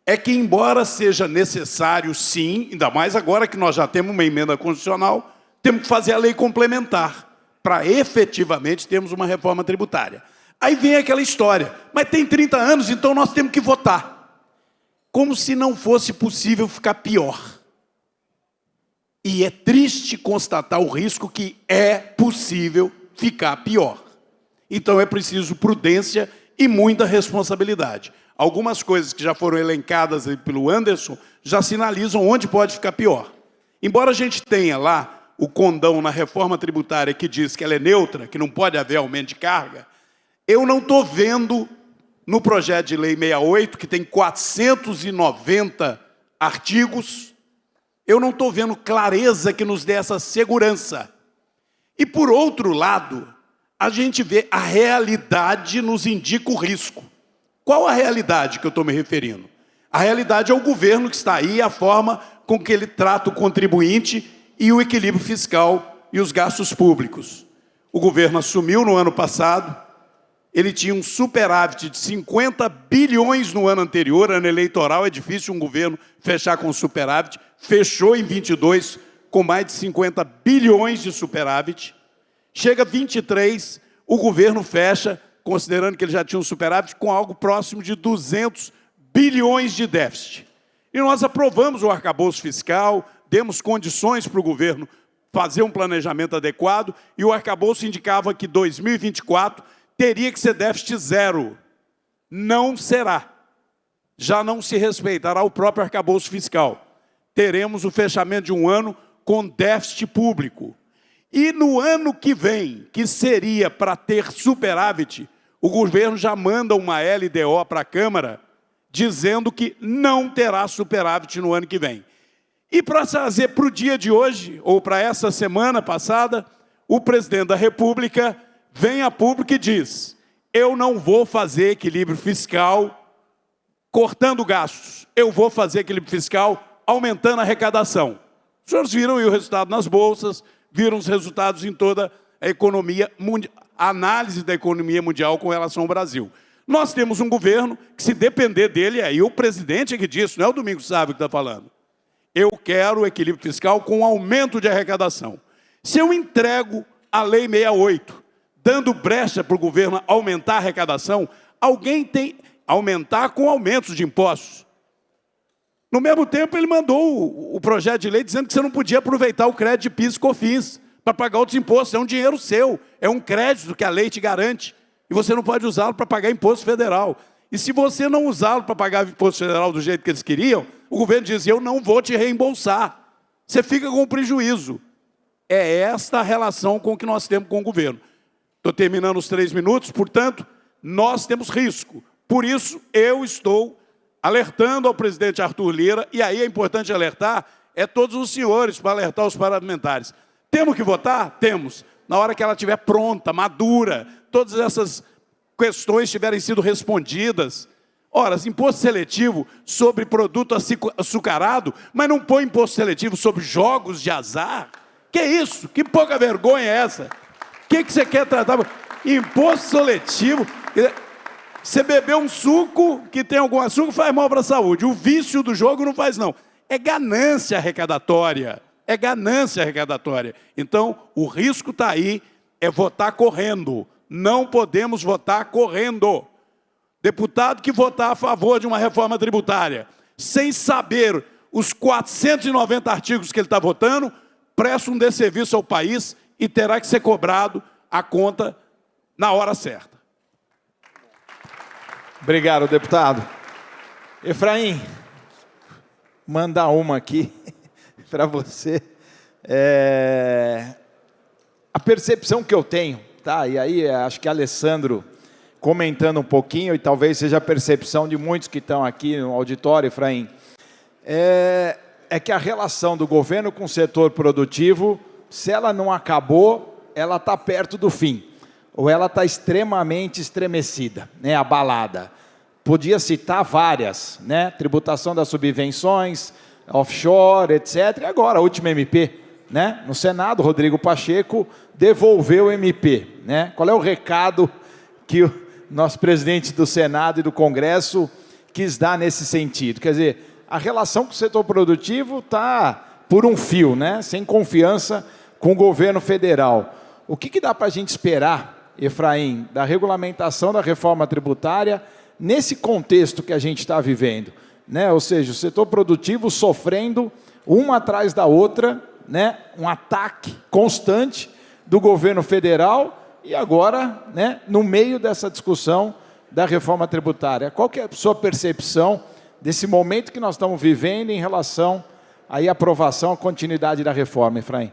É que, embora seja necessário, sim, ainda mais agora que nós já temos uma emenda constitucional, temos que fazer a lei complementar para efetivamente termos uma reforma tributária. Aí vem aquela história, mas tem 30 anos, então nós temos que votar. Como se não fosse possível ficar pior. E é triste constatar o risco que é possível ficar pior. Então é preciso prudência e muita responsabilidade. Algumas coisas que já foram elencadas pelo Anderson já sinalizam onde pode ficar pior. Embora a gente tenha lá o condão na reforma tributária que diz que ela é neutra, que não pode haver aumento de carga, eu não estou vendo no projeto de lei 68, que tem 490 artigos, eu não estou vendo clareza que nos dê essa segurança. E, por outro lado, a gente vê a realidade nos indica o risco. Qual a realidade que eu estou me referindo? A realidade é o governo que está aí, a forma com que ele trata o contribuinte e o equilíbrio fiscal e os gastos públicos. O governo assumiu no ano passado, ele tinha um superávit de 50 bilhões no ano anterior, ano eleitoral, é difícil um governo fechar com superávit, fechou em 22 com mais de 50 bilhões de superávit, chega 23, o governo fecha, considerando que ele já tinha um superávit, com algo próximo de 200 bilhões de déficit. E nós aprovamos o arcabouço fiscal, demos condições para o governo fazer um planejamento adequado, e o arcabouço indicava que 2024 teria que ser déficit zero. Não será. Já não se respeitará o próprio arcabouço fiscal. Teremos o fechamento de um ano com déficit público. E no ano que vem, que seria para ter superávit, o governo já manda uma LDO para a Câmara dizendo que não terá superávit no ano que vem. E para trazer para o dia de hoje, ou para essa semana passada, o presidente da República vem a público e diz: eu não vou fazer equilíbrio fiscal cortando gastos, eu vou fazer equilíbrio fiscal aumentando a arrecadação. Os senhores viram aí o resultado nas bolsas, viram os resultados em toda a economia mundial, a análise da economia mundial com relação ao Brasil. Nós temos um governo que, se depender dele, aí o presidente é que disse, não é o Domingos Sávio que está falando. Eu quero o equilíbrio fiscal com aumento de arrecadação. Se eu entrego a Lei 68, dando brecha para o governo aumentar a arrecadação, alguém tem que aumentar com aumentos de impostos. No mesmo tempo, ele mandou o projeto de lei dizendo que você não podia aproveitar o crédito de PIS e COFINS para pagar outros impostos. É um dinheiro seu, é um crédito que a lei te garante. E você não pode usá-lo para pagar imposto federal. E se você não usá-lo para pagar imposto federal do jeito que eles queriam, o governo diz, eu não vou te reembolsar. Você fica com prejuízo. É esta a relação com que nós temos com o governo. Estou terminando os 3 minutos, portanto, nós temos risco. Por isso, eu estou alertando ao presidente Arthur Lira, e aí é importante alertar, todos os senhores, para alertar os parlamentares. Temos que votar? Temos. Na hora que ela estiver pronta, madura, todas essas questões tiverem sido respondidas. Ora, imposto seletivo sobre produto açucarado, mas não põe imposto seletivo sobre jogos de azar? Que isso? Que pouca vergonha é essa? O que você quer tratar? Imposto seletivo. Você beber um suco que tem algum açúcar faz mal para a saúde. O vício do jogo não faz, não. É ganância arrecadatória. É ganância arrecadatória. Então, o risco está aí, é votar correndo. Não podemos votar correndo. Deputado que votar a favor de uma reforma tributária, sem saber os 490 artigos que ele está votando, presta um desserviço ao país e terá que ser cobrado a conta na hora certa. Obrigado, deputado. Efraim, mandar uma aqui para você. A percepção que eu tenho, tá? E aí acho que Alessandro comentando um pouquinho, e talvez seja a percepção de muitos que estão aqui no auditório, Efraim, é que a relação do governo com o setor produtivo, se ela não acabou, ela está perto do fim. Ou ela está extremamente estremecida, né, abalada. Podia citar várias, né, tributação das subvenções, offshore, etc. E agora, a última MP, né, no Senado, Rodrigo Pacheco devolveu o MP. Né? Qual é o recado que o nosso presidente do Senado e do Congresso quis dar nesse sentido? Quer dizer, a relação com o setor produtivo está por um fio, né, sem confiança com o governo federal. O que dá para a gente esperar, Efraim, da regulamentação da reforma tributária nesse contexto que a gente está vivendo? Né? Ou seja, o setor produtivo sofrendo uma atrás da outra, né? Um ataque constante do governo federal e agora, né, no meio dessa discussão da reforma tributária. Qual que é a sua percepção desse momento que nós estamos vivendo em relação aí à aprovação, à continuidade da reforma, Efraim?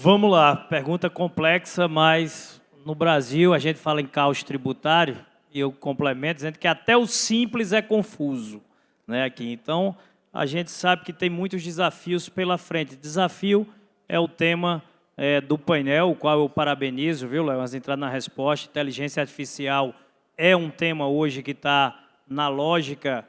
Vamos lá, pergunta complexa, mas no Brasil a gente fala em caos tributário e eu complemento dizendo que até o simples é confuso, né, aqui. Então, a gente sabe que tem muitos desafios pela frente. Desafio é o tema do painel, o qual eu parabenizo, viu, Léo? Mas entrar na resposta, inteligência artificial é um tema hoje que está na lógica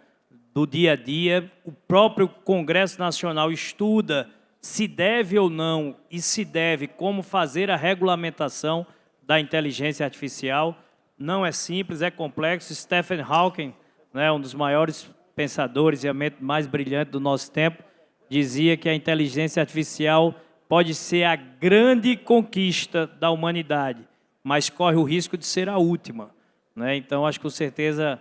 do dia a dia. O próprio Congresso Nacional estuda se deve ou não, e se deve, como fazer a regulamentação da inteligência artificial. Não é simples, é complexo. Stephen Hawking, né, um dos maiores pensadores e a mente mais brilhante do nosso tempo, dizia que a inteligência artificial pode ser a grande conquista da humanidade, mas corre o risco de ser a última. Né? Então, acho que com certeza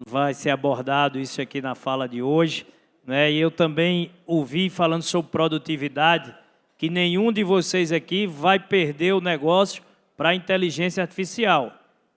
vai ser abordado isso aqui na fala de hoje. Né? E eu também ouvi, falando sobre produtividade, que nenhum de vocês aqui vai perder o negócio para a inteligência artificial.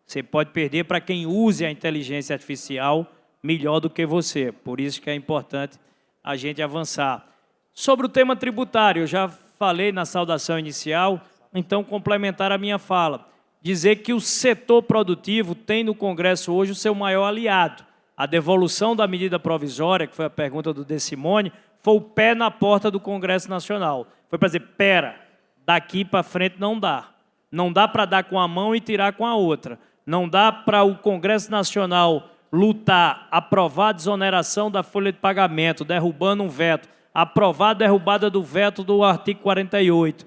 Você pode perder para quem use a inteligência artificial melhor do que você. Por isso que é importante a gente avançar. Sobre o tema tributário, eu já falei na saudação inicial, então complementar a minha fala. dizer que o setor produtivo tem no Congresso hoje o seu maior aliado. A devolução da medida provisória, que foi a pergunta do De Simone, foi o pé na porta do Congresso Nacional. Foi para dizer, pera, daqui para frente não dá. Não dá para dar com a mão e tirar com a outra. Não dá para o Congresso Nacional lutar, aprovar a desoneração da folha de pagamento, derrubando um veto, aprovar a derrubada do veto do artigo 48,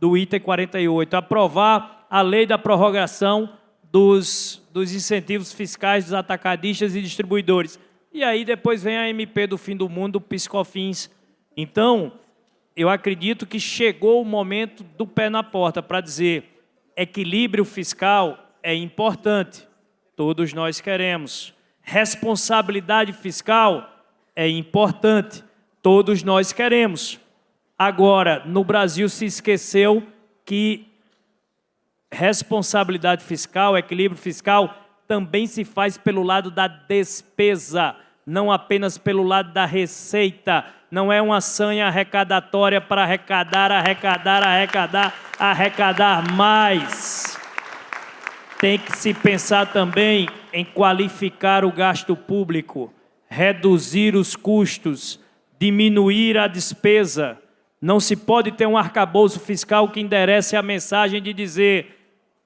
do item 48, aprovar a lei da prorrogação dos incentivos fiscais dos atacadistas e distribuidores. E aí depois vem a MP do fim do mundo, do PiscoFins. Então, eu acredito que chegou o momento do pé na porta para dizer equilíbrio fiscal é importante, todos nós queremos. Responsabilidade fiscal é importante, todos nós queremos. Agora, no Brasil se esqueceu que responsabilidade fiscal, equilíbrio fiscal, também se faz pelo lado da despesa, não apenas pelo lado da receita. Não é uma sanha arrecadatória para arrecadar mais. Tem que se pensar também em qualificar o gasto público, reduzir os custos, diminuir a despesa. Não se pode ter um arcabouço fiscal que enderece a mensagem de dizer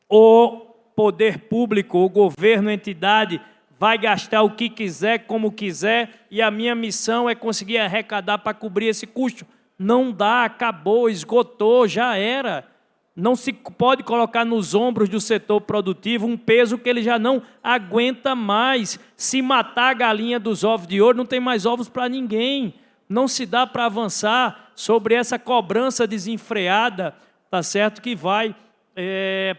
o poder público, o governo, a entidade, vai gastar o que quiser, como quiser, e a minha missão é conseguir arrecadar para cobrir esse custo. Não dá, acabou, esgotou, já era. Não se pode colocar nos ombros do setor produtivo um peso que ele já não aguenta mais. Se matar a galinha dos ovos de ouro, não tem mais ovos para ninguém. Não se dá para avançar sobre essa cobrança desenfreada, tá certo, que vai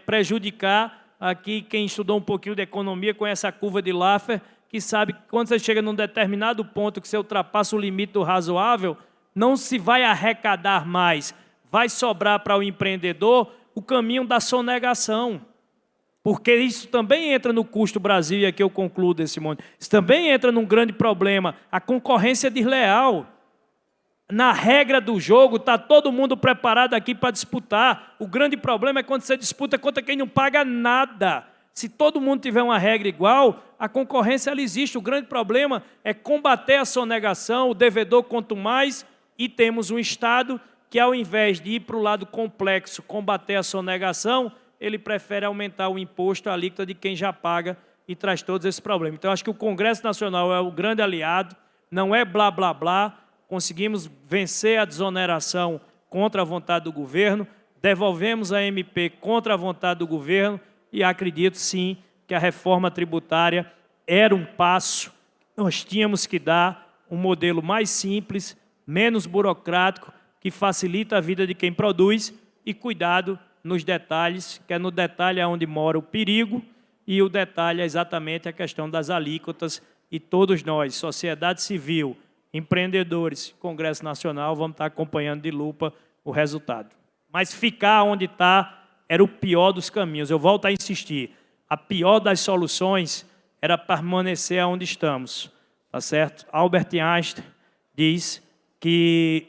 prejudicar aqui quem estudou um pouquinho de economia, conhece a curva de Laffer, que sabe que quando você chega num determinado ponto que você ultrapassa o limite do razoável, não se vai arrecadar mais, vai sobrar para o empreendedor o caminho da sonegação. Porque isso também entra no custo Brasil, e aqui eu concluo desse monte. Isso também entra num grande problema, a concorrência desleal. Na regra do jogo, está todo mundo preparado aqui para disputar. O grande problema é quando você disputa contra quem não paga nada. Se todo mundo tiver uma regra igual, a concorrência ela existe. O grande problema é combater a sonegação, o devedor quanto mais, e temos um Estado que, ao invés de ir para o lado complexo, combater a sonegação, ele prefere aumentar o imposto, a alíquota de quem já paga e traz todos esses problemas. Então, acho que o Congresso Nacional é o grande aliado, não é blá, blá, blá. Conseguimos vencer a desoneração contra a vontade do governo, devolvemos a MP contra a vontade do governo e acredito, sim, que a reforma tributária era um passo. Nós tínhamos que dar um modelo mais simples, menos burocrático, que facilita a vida de quem produz e cuidado nos detalhes, que é no detalhe onde mora o perigo, e o detalhe é exatamente a questão das alíquotas, e todos nós, sociedade civil, empreendedores, Congresso Nacional, vamos estar acompanhando de lupa o resultado. Mas ficar onde está era o pior dos caminhos. Eu volto a insistir, a pior das soluções era permanecer onde estamos, tá certo? Albert Einstein diz que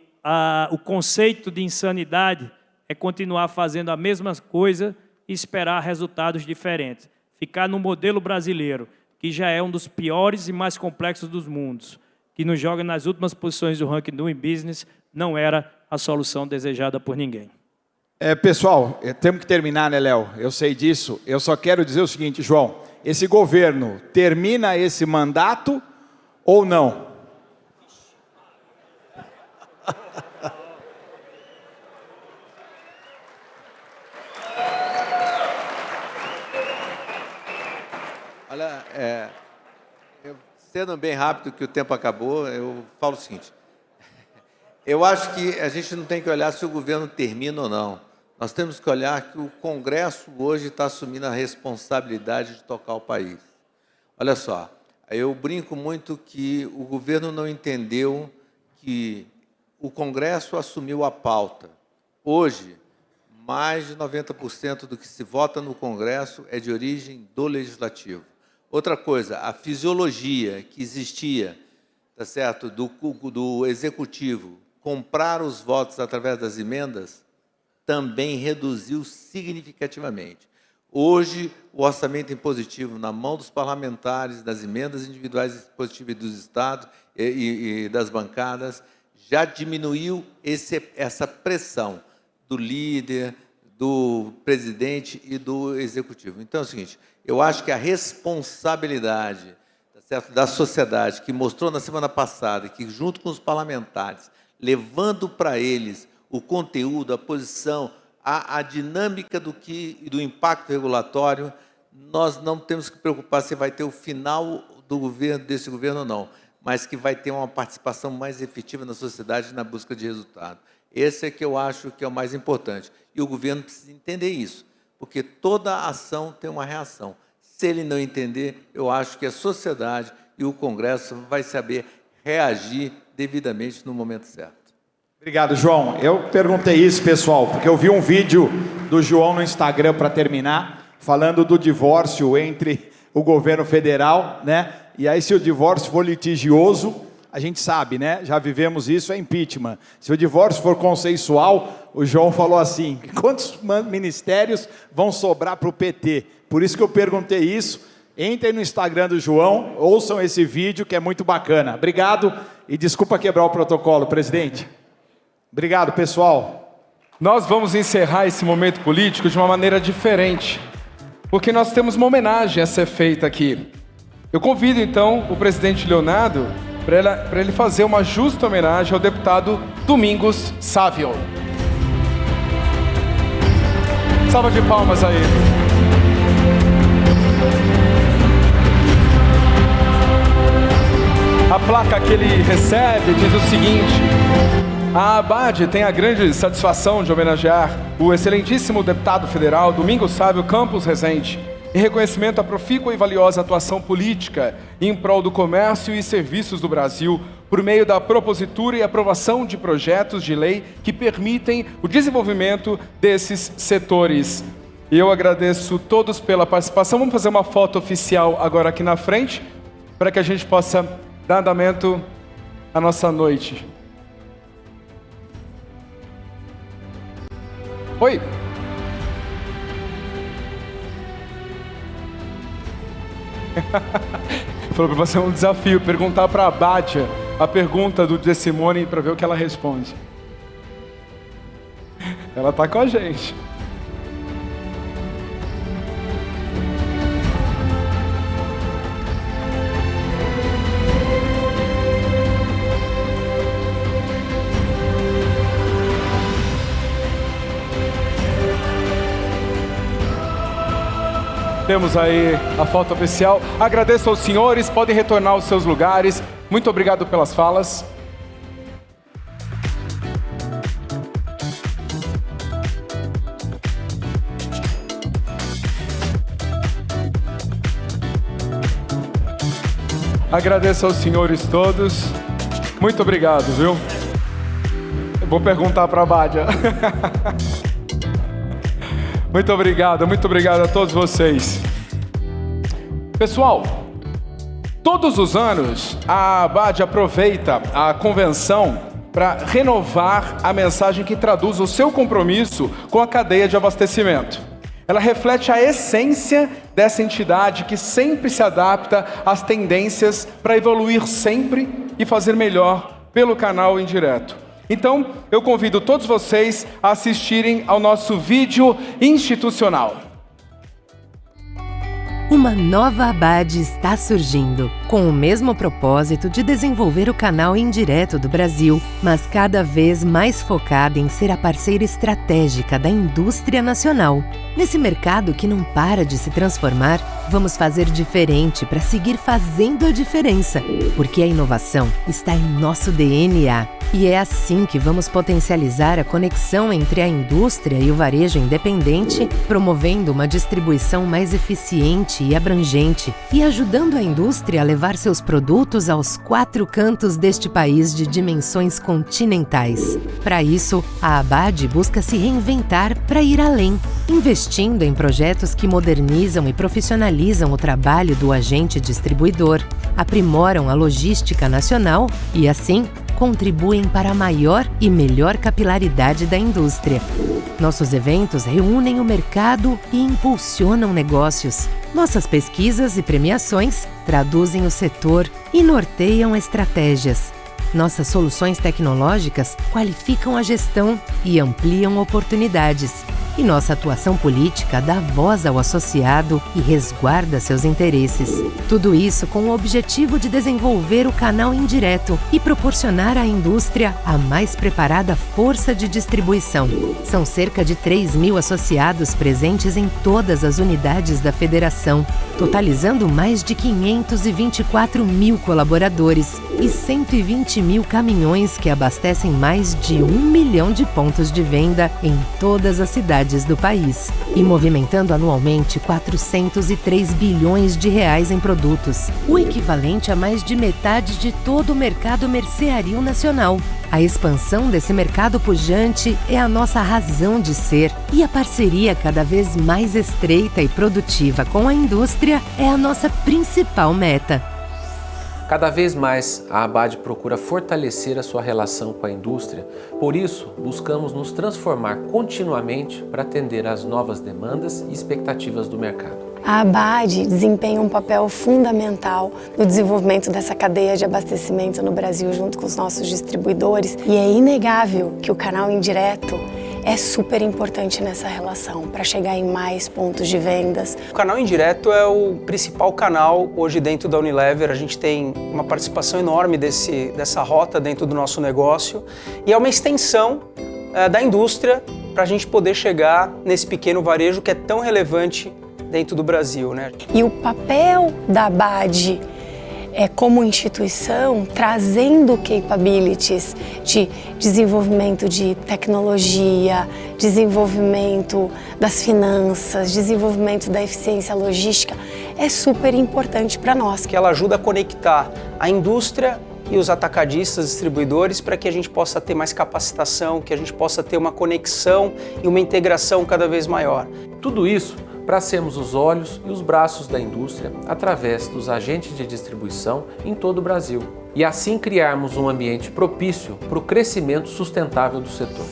o conceito de insanidade é continuar fazendo a mesma coisa e esperar resultados diferentes. Ficar no modelo brasileiro, que já é um dos piores e mais complexos dos mundos, que nos joga nas últimas posições do ranking Doing Business, não era a solução desejada por ninguém. Pessoal, temos que terminar, né, Léo? Eu sei disso. Eu só quero dizer o seguinte, João. Esse governo termina esse mandato ou não? Olha, sendo bem rápido, que o tempo acabou, eu falo o seguinte. Eu acho que a gente não tem que olhar se o governo termina ou não. Nós temos que olhar que o Congresso hoje está assumindo a responsabilidade de tocar o país. Olha só, eu brinco muito que o governo não entendeu que o Congresso assumiu a pauta. Hoje, mais de 90% do que se vota no Congresso é de origem do Legislativo. Outra coisa, a fisiologia que existia, tá certo, do Executivo comprar os votos através das emendas também reduziu significativamente. Hoje, o orçamento impositivo na mão dos parlamentares, das emendas individuais impositivas dos estados e das bancadas, já diminuiu essa pressão do líder, do presidente e do executivo. Então é o seguinte, eu acho que a responsabilidade, certo, da sociedade, que mostrou na semana passada, que junto com os parlamentares, levando para eles o conteúdo, a posição, a dinâmica do impacto regulatório, nós não temos que preocupar se vai ter o final desse governo ou não, mas que vai ter uma participação mais efetiva na sociedade na busca de resultado. Esse é que eu acho que é o mais importante. E o governo precisa entender isso, porque toda ação tem uma reação. Se ele não entender, eu acho que a sociedade e o Congresso vai saber reagir devidamente no momento certo. Obrigado, João. Eu perguntei isso, pessoal, porque eu vi um vídeo do João no Instagram, para terminar, falando do divórcio entre o governo federal, né? E aí, se o divórcio for litigioso, a gente sabe, né? Já vivemos isso, é impeachment. Se o divórcio for consensual, o João falou assim, quantos ministérios vão sobrar para o PT? Por isso que eu perguntei isso. Entrem no Instagram do João, ouçam esse vídeo que é muito bacana. Obrigado e desculpa quebrar o protocolo, presidente. Obrigado, pessoal. Nós vamos encerrar esse momento político de uma maneira diferente, porque nós temos uma homenagem a ser feita aqui. Eu convido, então, o presidente Leonardo para ele fazer uma justa homenagem ao deputado Domingos Savio. Salva de palmas a ele. A placa que ele recebe diz o seguinte: a ABAD tem a grande satisfação de homenagear o excelentíssimo deputado federal Domingos Savio Campos Rezende, em reconhecimento à profícua e valiosa atuação política em prol do comércio e serviços do Brasil, por meio da propositura e aprovação de projetos de lei que permitem o desenvolvimento desses setores. E eu agradeço todos pela participação. Vamos fazer uma foto oficial agora aqui na frente, para que a gente possa dar andamento à nossa noite. Oi! Falou para você um desafio, perguntar para a Bátia a pergunta do De Simone para ver o que ela responde. Ela está com a gente. Temos aí a foto oficial. Agradeço aos senhores, podem retornar aos seus lugares. Muito obrigado pelas falas. Agradeço aos senhores todos. Muito obrigado, viu? Eu vou perguntar para a Bádia. Muito obrigado a todos vocês. Pessoal, todos os anos a ABAD aproveita a convenção para renovar a mensagem que traduz o seu compromisso com a cadeia de abastecimento. Ela reflete a essência dessa entidade que sempre se adapta às tendências para evoluir sempre e fazer melhor pelo canal indireto. Então, eu convido todos vocês a assistirem ao nosso vídeo institucional. Uma nova ABAD está surgindo, com o mesmo propósito de desenvolver o canal indireto do Brasil, mas cada vez mais focada em ser a parceira estratégica da indústria nacional. Nesse mercado que não para de se transformar, vamos fazer diferente para seguir fazendo a diferença, porque a inovação está em nosso DNA. E é assim que vamos potencializar a conexão entre a indústria e o varejo independente, promovendo uma distribuição mais eficiente e abrangente e ajudando a indústria a levar seus produtos aos 4 cantos deste país de dimensões continentais. Para isso, a ABAD busca se reinventar para ir além, investindo em projetos que modernizam e profissionalizam o trabalho do agente distribuidor, aprimoram a logística nacional e, assim, contribuem para a maior e melhor capilaridade da indústria. Nossos eventos reúnem o mercado e impulsionam negócios. Nossas pesquisas e premiações traduzem o setor e norteiam estratégias. Nossas soluções tecnológicas qualificam a gestão e ampliam oportunidades. E nossa atuação política dá voz ao associado e resguarda seus interesses. Tudo isso com o objetivo de desenvolver o canal indireto e proporcionar à indústria a mais preparada força de distribuição. São cerca de 3.000 associados presentes em todas as unidades da federação, totalizando mais de 524.000 colaboradores e 120.000 caminhões que abastecem mais de 1 milhão de pontos de venda em todas as cidades do país e movimentando anualmente 403 bilhões de reais em produtos, o equivalente a mais de metade de todo o mercado merceario nacional. A expansão desse mercado pujante é a nossa razão de ser e a parceria cada vez mais estreita e produtiva com a indústria é a nossa principal meta. Cada vez mais, a Abad procura fortalecer a sua relação com a indústria, por isso, buscamos nos transformar continuamente para atender às novas demandas e expectativas do mercado. A Abad desempenha um papel fundamental no desenvolvimento dessa cadeia de abastecimento no Brasil junto com os nossos distribuidores e é inegável que o canal indireto é super importante nessa relação para chegar em mais pontos de vendas. O canal indireto é o principal canal hoje dentro da Unilever. A gente tem uma participação enorme dessa rota dentro do nosso negócio e é uma extensão da indústria para a gente poder chegar nesse pequeno varejo que é tão relevante dentro do Brasil, né? E o papel da Abad como instituição, trazendo capabilities de desenvolvimento de tecnologia, desenvolvimento das finanças, desenvolvimento da eficiência logística, é super importante para nós. Que ela ajuda a conectar a indústria e os atacadistas, distribuidores, para que a gente possa ter mais capacitação, que a gente possa ter uma conexão e uma integração cada vez maior. Tudo isso para sermos os olhos e os braços da indústria através dos agentes de distribuição em todo o Brasil e assim criarmos um ambiente propício para o crescimento sustentável do setor.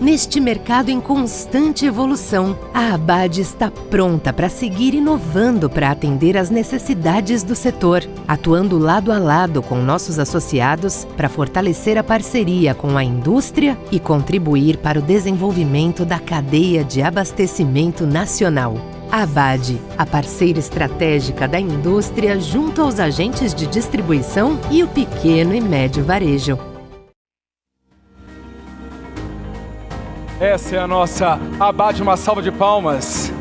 Neste mercado em constante evolução, a Abad está pronta para seguir inovando para atender às necessidades do setor, atuando lado a lado com nossos associados para fortalecer a parceria com a indústria e contribuir para o desenvolvimento da cadeia de abastecimento nacional. A Abad, a parceira estratégica da indústria junto aos agentes de distribuição e o pequeno e médio varejo. Essa é a nossa Abad, uma salva de palmas.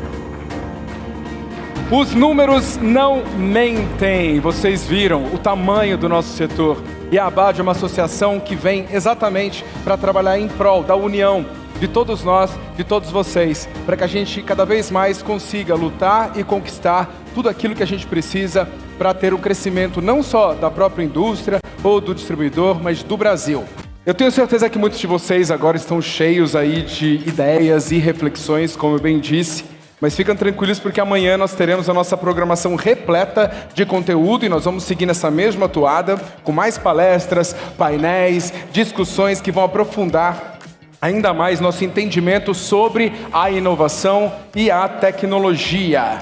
Os números não mentem, vocês viram o tamanho do nosso setor. E a Abad é uma associação que vem exatamente para trabalhar em prol da união de todos nós, de todos vocês, para que a gente cada vez mais consiga lutar e conquistar tudo aquilo que a gente precisa para ter um crescimento não só da própria indústria ou do distribuidor, mas do Brasil. Eu tenho certeza que muitos de vocês agora estão cheios aí de ideias e reflexões, como eu bem disse, mas fiquem tranquilos porque amanhã nós teremos a nossa programação repleta de conteúdo e nós vamos seguir nessa mesma toada, com mais palestras, painéis, discussões que vão aprofundar ainda mais nosso entendimento sobre a inovação e a tecnologia.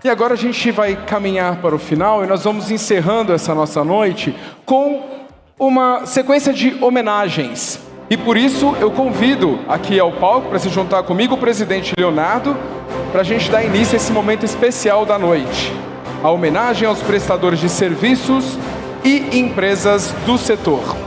E agora a gente vai caminhar para o final e nós vamos encerrando essa nossa noite com uma sequência de homenagens. E por isso eu convido aqui ao palco para se juntar comigo o presidente Leonardo para a gente dar início a esse momento especial da noite. A homenagem aos prestadores de serviços e empresas do setor.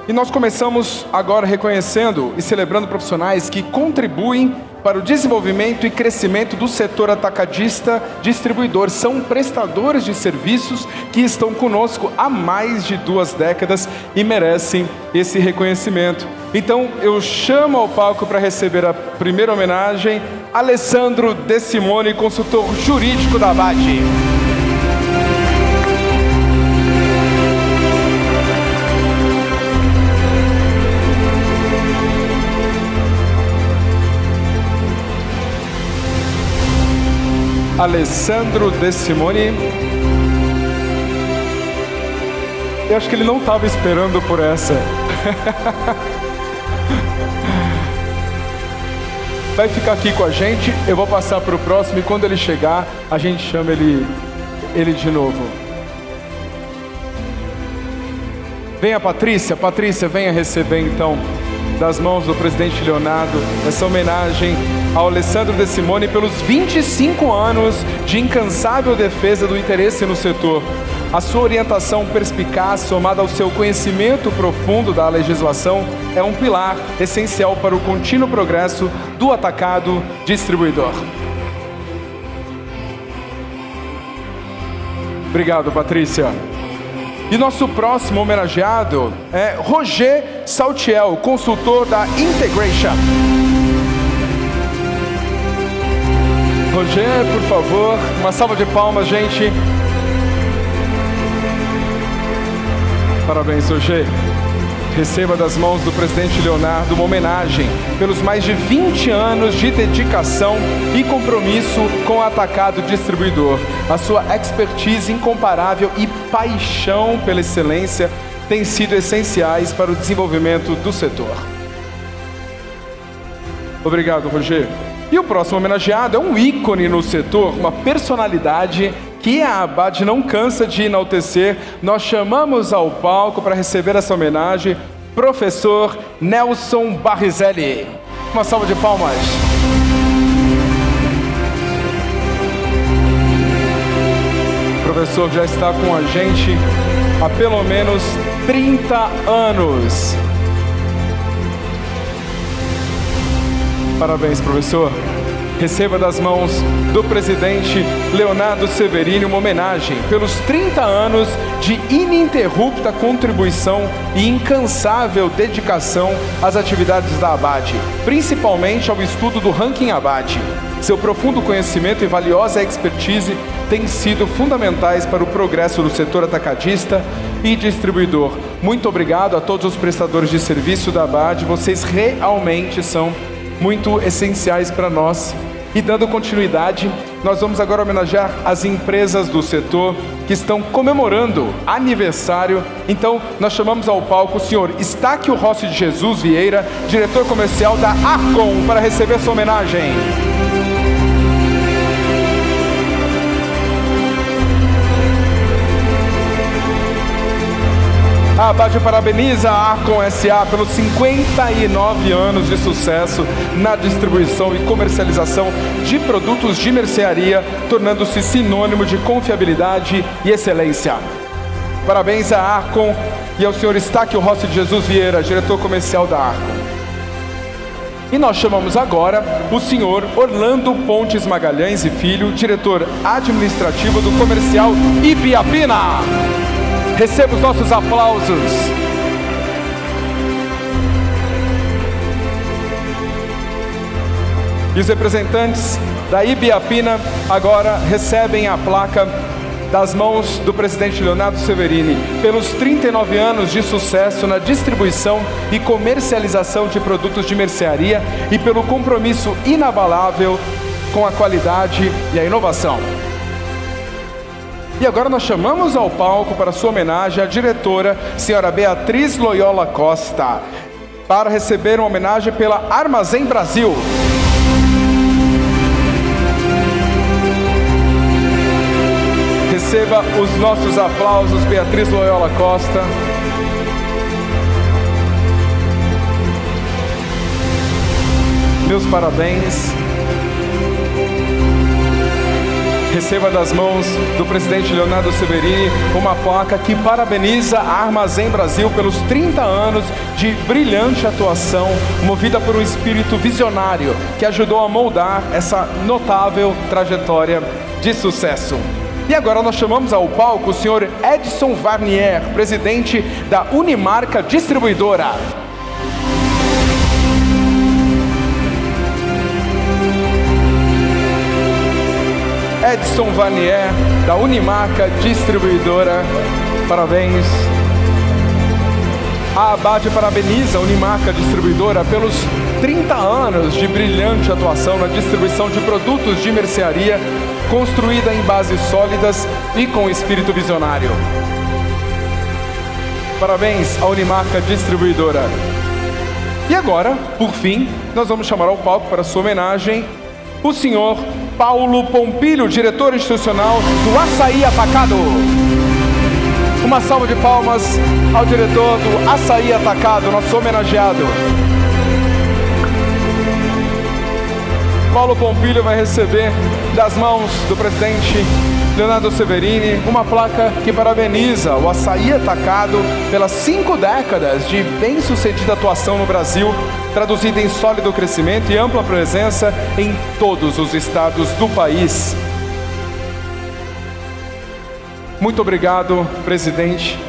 E nós começamos agora reconhecendo e celebrando profissionais que contribuem para o desenvolvimento e crescimento do setor atacadista distribuidor. São prestadores de serviços que estão conosco há mais de 2 décadas e merecem esse reconhecimento. Então eu chamo ao palco para receber a primeira homenagem Alessandro De Simone, consultor jurídico da Abad. Alessandro De Simone. Eu acho que ele não estava esperando por essa. Vai ficar aqui com a gente, eu vou passar para o próximo e quando ele chegar, a gente chama ele de novo. Venha, Patrícia. Patrícia, venha receber então das mãos do presidente Leonardo essa homenagem ao Alessandro De Simone pelos 25 anos de incansável defesa do interesse no setor. A sua orientação perspicaz, somada ao seu conhecimento profundo da legislação, é um pilar essencial para o contínuo progresso do atacado distribuidor. Obrigado, Patrícia. E nosso próximo homenageado é Roger Saltiel, consultor da Integration. Roger, por favor, uma salva de palmas, gente. Parabéns, Roger. Receba das mãos do presidente Leonardo uma homenagem pelos mais de 20 anos de dedicação e compromisso com o atacado distribuidor. A sua expertise incomparável e paixão pela excelência têm sido essenciais para o desenvolvimento do setor. Obrigado, Roger. E o próximo homenageado é um ícone no setor, uma personalidade que a Abad não cansa de enaltecer. Nós chamamos ao palco para receber essa homenagem professor Nelson Barrizelli. Uma salva de palmas. O professor já está com a gente há pelo menos 30 anos. Parabéns, professor. Receba das mãos do presidente Leonardo Severini uma homenagem pelos 30 anos de ininterrupta contribuição e incansável dedicação às atividades da Abad, principalmente ao estudo do ranking Abad. Seu profundo conhecimento e valiosa expertise têm sido fundamentais para o progresso do setor atacadista e distribuidor. Muito obrigado a todos os prestadores de serviço da Abad, vocês realmente são muito essenciais para nós. E dando continuidade, nós vamos agora homenagear as empresas do setor que estão comemorando aniversário. Então, nós chamamos ao palco o senhor Estáquio Rossi de Jesus Vieira, diretor comercial da Arcon, para receber sua homenagem. A Abad parabeniza a Arcon S.A. pelos 59 anos de sucesso na distribuição e comercialização de produtos de mercearia, tornando-se sinônimo de confiabilidade e excelência. Parabéns à Arcon e ao senhor Estáquio Rossi de Jesus Vieira, diretor comercial da Arcon. E nós chamamos agora o senhor Orlando Pontes Magalhães e Filho, diretor administrativo do comercial Ibiapina. Receba os nossos aplausos. E os representantes da Ibiapina agora recebem a placa das mãos do presidente Leonardo Severini pelos 39 anos de sucesso na distribuição e comercialização de produtos de mercearia e pelo compromisso inabalável com a qualidade e a inovação. E agora nós chamamos ao palco para sua homenagem a diretora, senhora Beatriz Loyola Costa, para receber uma homenagem pela Armazém Brasil. Receba os nossos aplausos, Beatriz Loyola Costa. Meus parabéns. Receba das mãos do presidente Leonardo Severini uma placa que parabeniza a Armazém Brasil pelos 30 anos de brilhante atuação, movida por um espírito visionário que ajudou a moldar essa notável trajetória de sucesso. E agora nós chamamos ao palco o senhor Edson Varnier, presidente da Unimarca Distribuidora. Edson Vanier, da Unimarca Distribuidora, parabéns. A Abad parabeniza a Unimarca Distribuidora pelos 30 anos de brilhante atuação na distribuição de produtos de mercearia, construída em bases sólidas e com espírito visionário. Parabéns à Unimarca Distribuidora. E agora, por fim, nós vamos chamar ao palco para sua homenagem o senhor Paulo Pompilho, diretor institucional do Açaí Atacado. Uma salva de palmas ao diretor do Açaí Atacado, nosso homenageado. Paulo Pompilho vai receber das mãos do presidente Leonardo Severini uma placa que parabeniza o Açaí Atacado pelas 5 décadas de bem-sucedida atuação no Brasil, traduzida em sólido crescimento e ampla presença em todos os estados do país. Muito obrigado, presidente.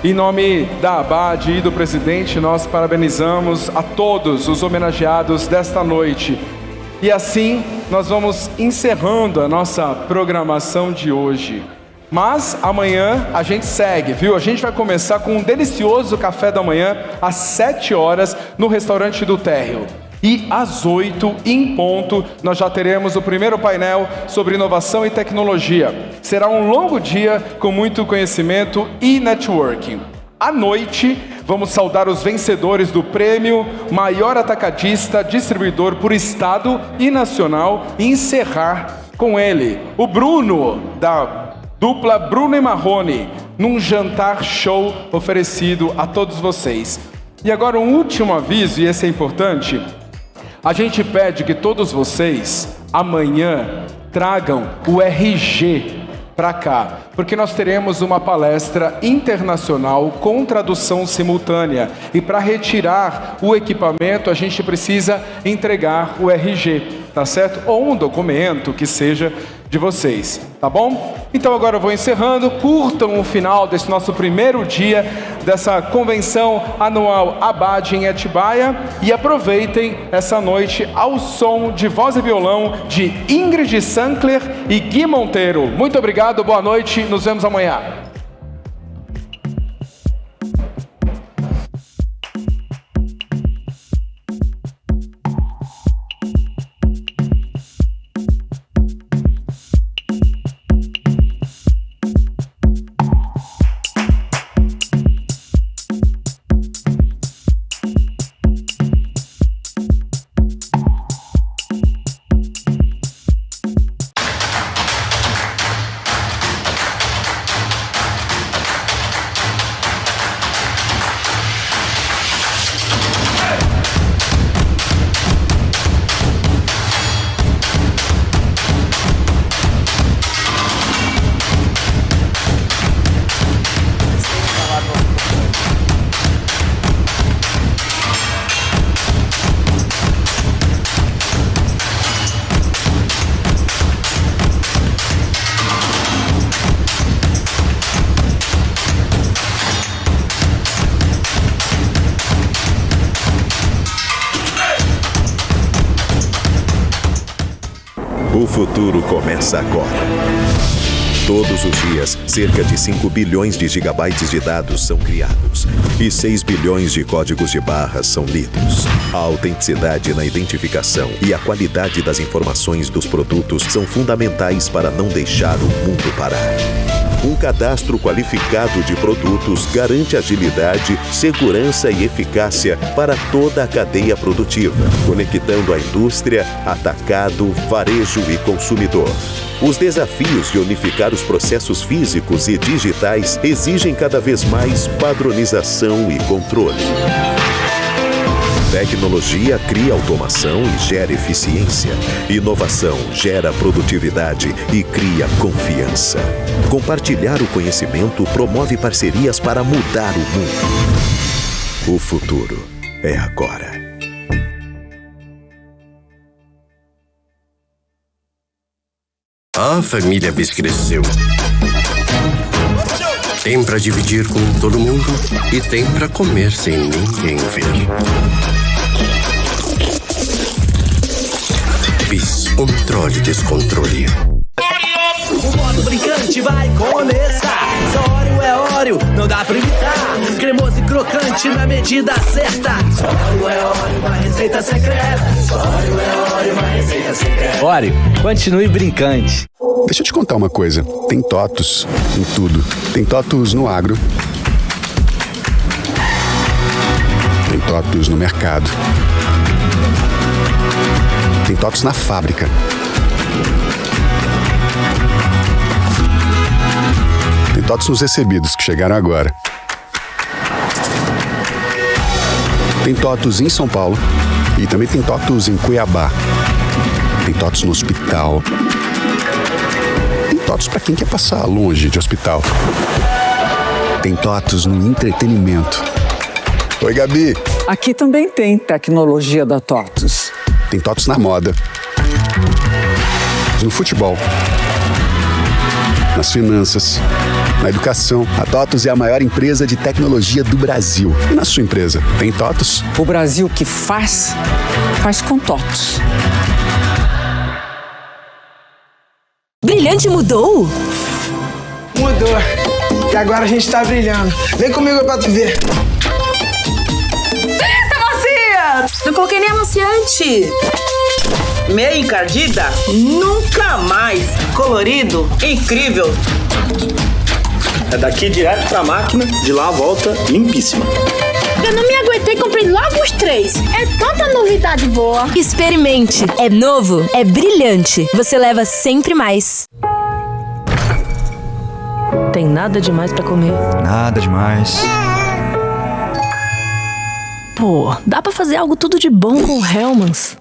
Em nome da Abad e do presidente, nós parabenizamos a todos os homenageados desta noite. E assim, nós vamos encerrando a nossa programação de hoje. Mas amanhã a gente segue, viu? A gente vai começar com um delicioso café da manhã às 7 horas no restaurante do Térreo. E às 8 em ponto, nós já teremos o primeiro painel sobre inovação e tecnologia. Será um longo dia com muito conhecimento e networking. À noite, vamos saudar os vencedores do prêmio Maior Atacadista Distribuidor por Estado e Nacional e encerrar com ele, o Bruno, da dupla Bruno e Marrone, num jantar show oferecido a todos vocês. E agora um último aviso, e esse é importante. A gente pede que todos vocês, amanhã, tragam o RG para cá, porque nós teremos uma palestra internacional com tradução simultânea e para retirar o equipamento a gente precisa entregar o RG, tá certo? Ou um documento que seja de vocês, tá bom? Então agora eu vou encerrando, curtam o final desse nosso primeiro dia dessa convenção anual Abad em Atibaia e aproveitem essa noite ao som de voz e violão de Ingrid Sankler e Gui Monteiro. Muito obrigado, boa noite, nos vemos amanhã. O futuro começa agora. Todos os dias, cerca de 5 bilhões de gigabytes de dados são criados e 6 bilhões de códigos de barras são lidos. A autenticidade na identificação e a qualidade das informações dos produtos são fundamentais para não deixar o mundo parar. Um cadastro qualificado de produtos garante agilidade, segurança e eficácia para toda a cadeia produtiva, conectando a indústria, atacado, varejo e consumidor. Os desafios de unificar os processos físicos e digitais exigem cada vez mais padronização e controle. Tecnologia cria automação e gera eficiência. Inovação gera produtividade e cria confiança. Compartilhar o conhecimento promove parcerias para mudar o mundo. O futuro é agora. A família Bis cresceu. Tem pra dividir com todo mundo e tem pra comer sem ninguém ver. Bis, controle e descontrole. O modo brincante vai começar. Só Oreo é Oreo, não dá pra imitar. Cremoso e crocante na medida certa. Só Oreo é Oreo, uma receita secreta. Só Oreo é Oreo, uma receita secreta. Oreo, continue brincante. Deixa eu te contar uma coisa. Tem TOTUS em tudo. Tem TOTUS no agro. Tem TOTUS no mercado. Tem TOTUS na fábrica. Tem TOTUS nos recebidos que chegaram agora. Tem TOTUS em São Paulo e também tem TOTUS em Cuiabá. Tem TOTUS no hospital. Tem TOTUS para quem quer passar longe de hospital. Tem TOTUS no entretenimento. Oi, Gabi. Aqui também tem tecnologia da TOTUS. Tem TOTUS na moda. No futebol. Nas finanças. Na educação. A TOTUS é a maior empresa de tecnologia do Brasil. E na sua empresa, tem TOTUS? O Brasil que faz com TOTUS. Brilhante mudou? Mudou. E agora a gente tá brilhando. Vem comigo pra tu ver. Eita, macia! Não coloquei nem anunciante. Meia encardida? Nunca mais. Colorido? Incrível. É daqui direto pra máquina, de lá a volta limpíssima. Eu não me aguentei, comprei logo os 3. É tanta novidade boa. Experimente. É novo, é brilhante. Você leva sempre mais. Tem nada demais pra comer? Nada demais. Pô, dá pra fazer algo tudo de bom com o Hellmann's.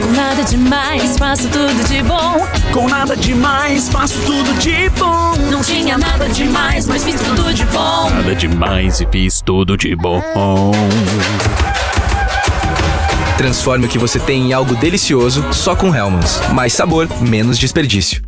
Com nada demais, faço tudo de bom. Com nada demais, faço tudo de bom. Não tinha nada demais, mas fiz tudo de bom. Nada demais e fiz tudo de bom. Transforme o que você tem em algo delicioso só com Hellmann's. Mais sabor, menos desperdício.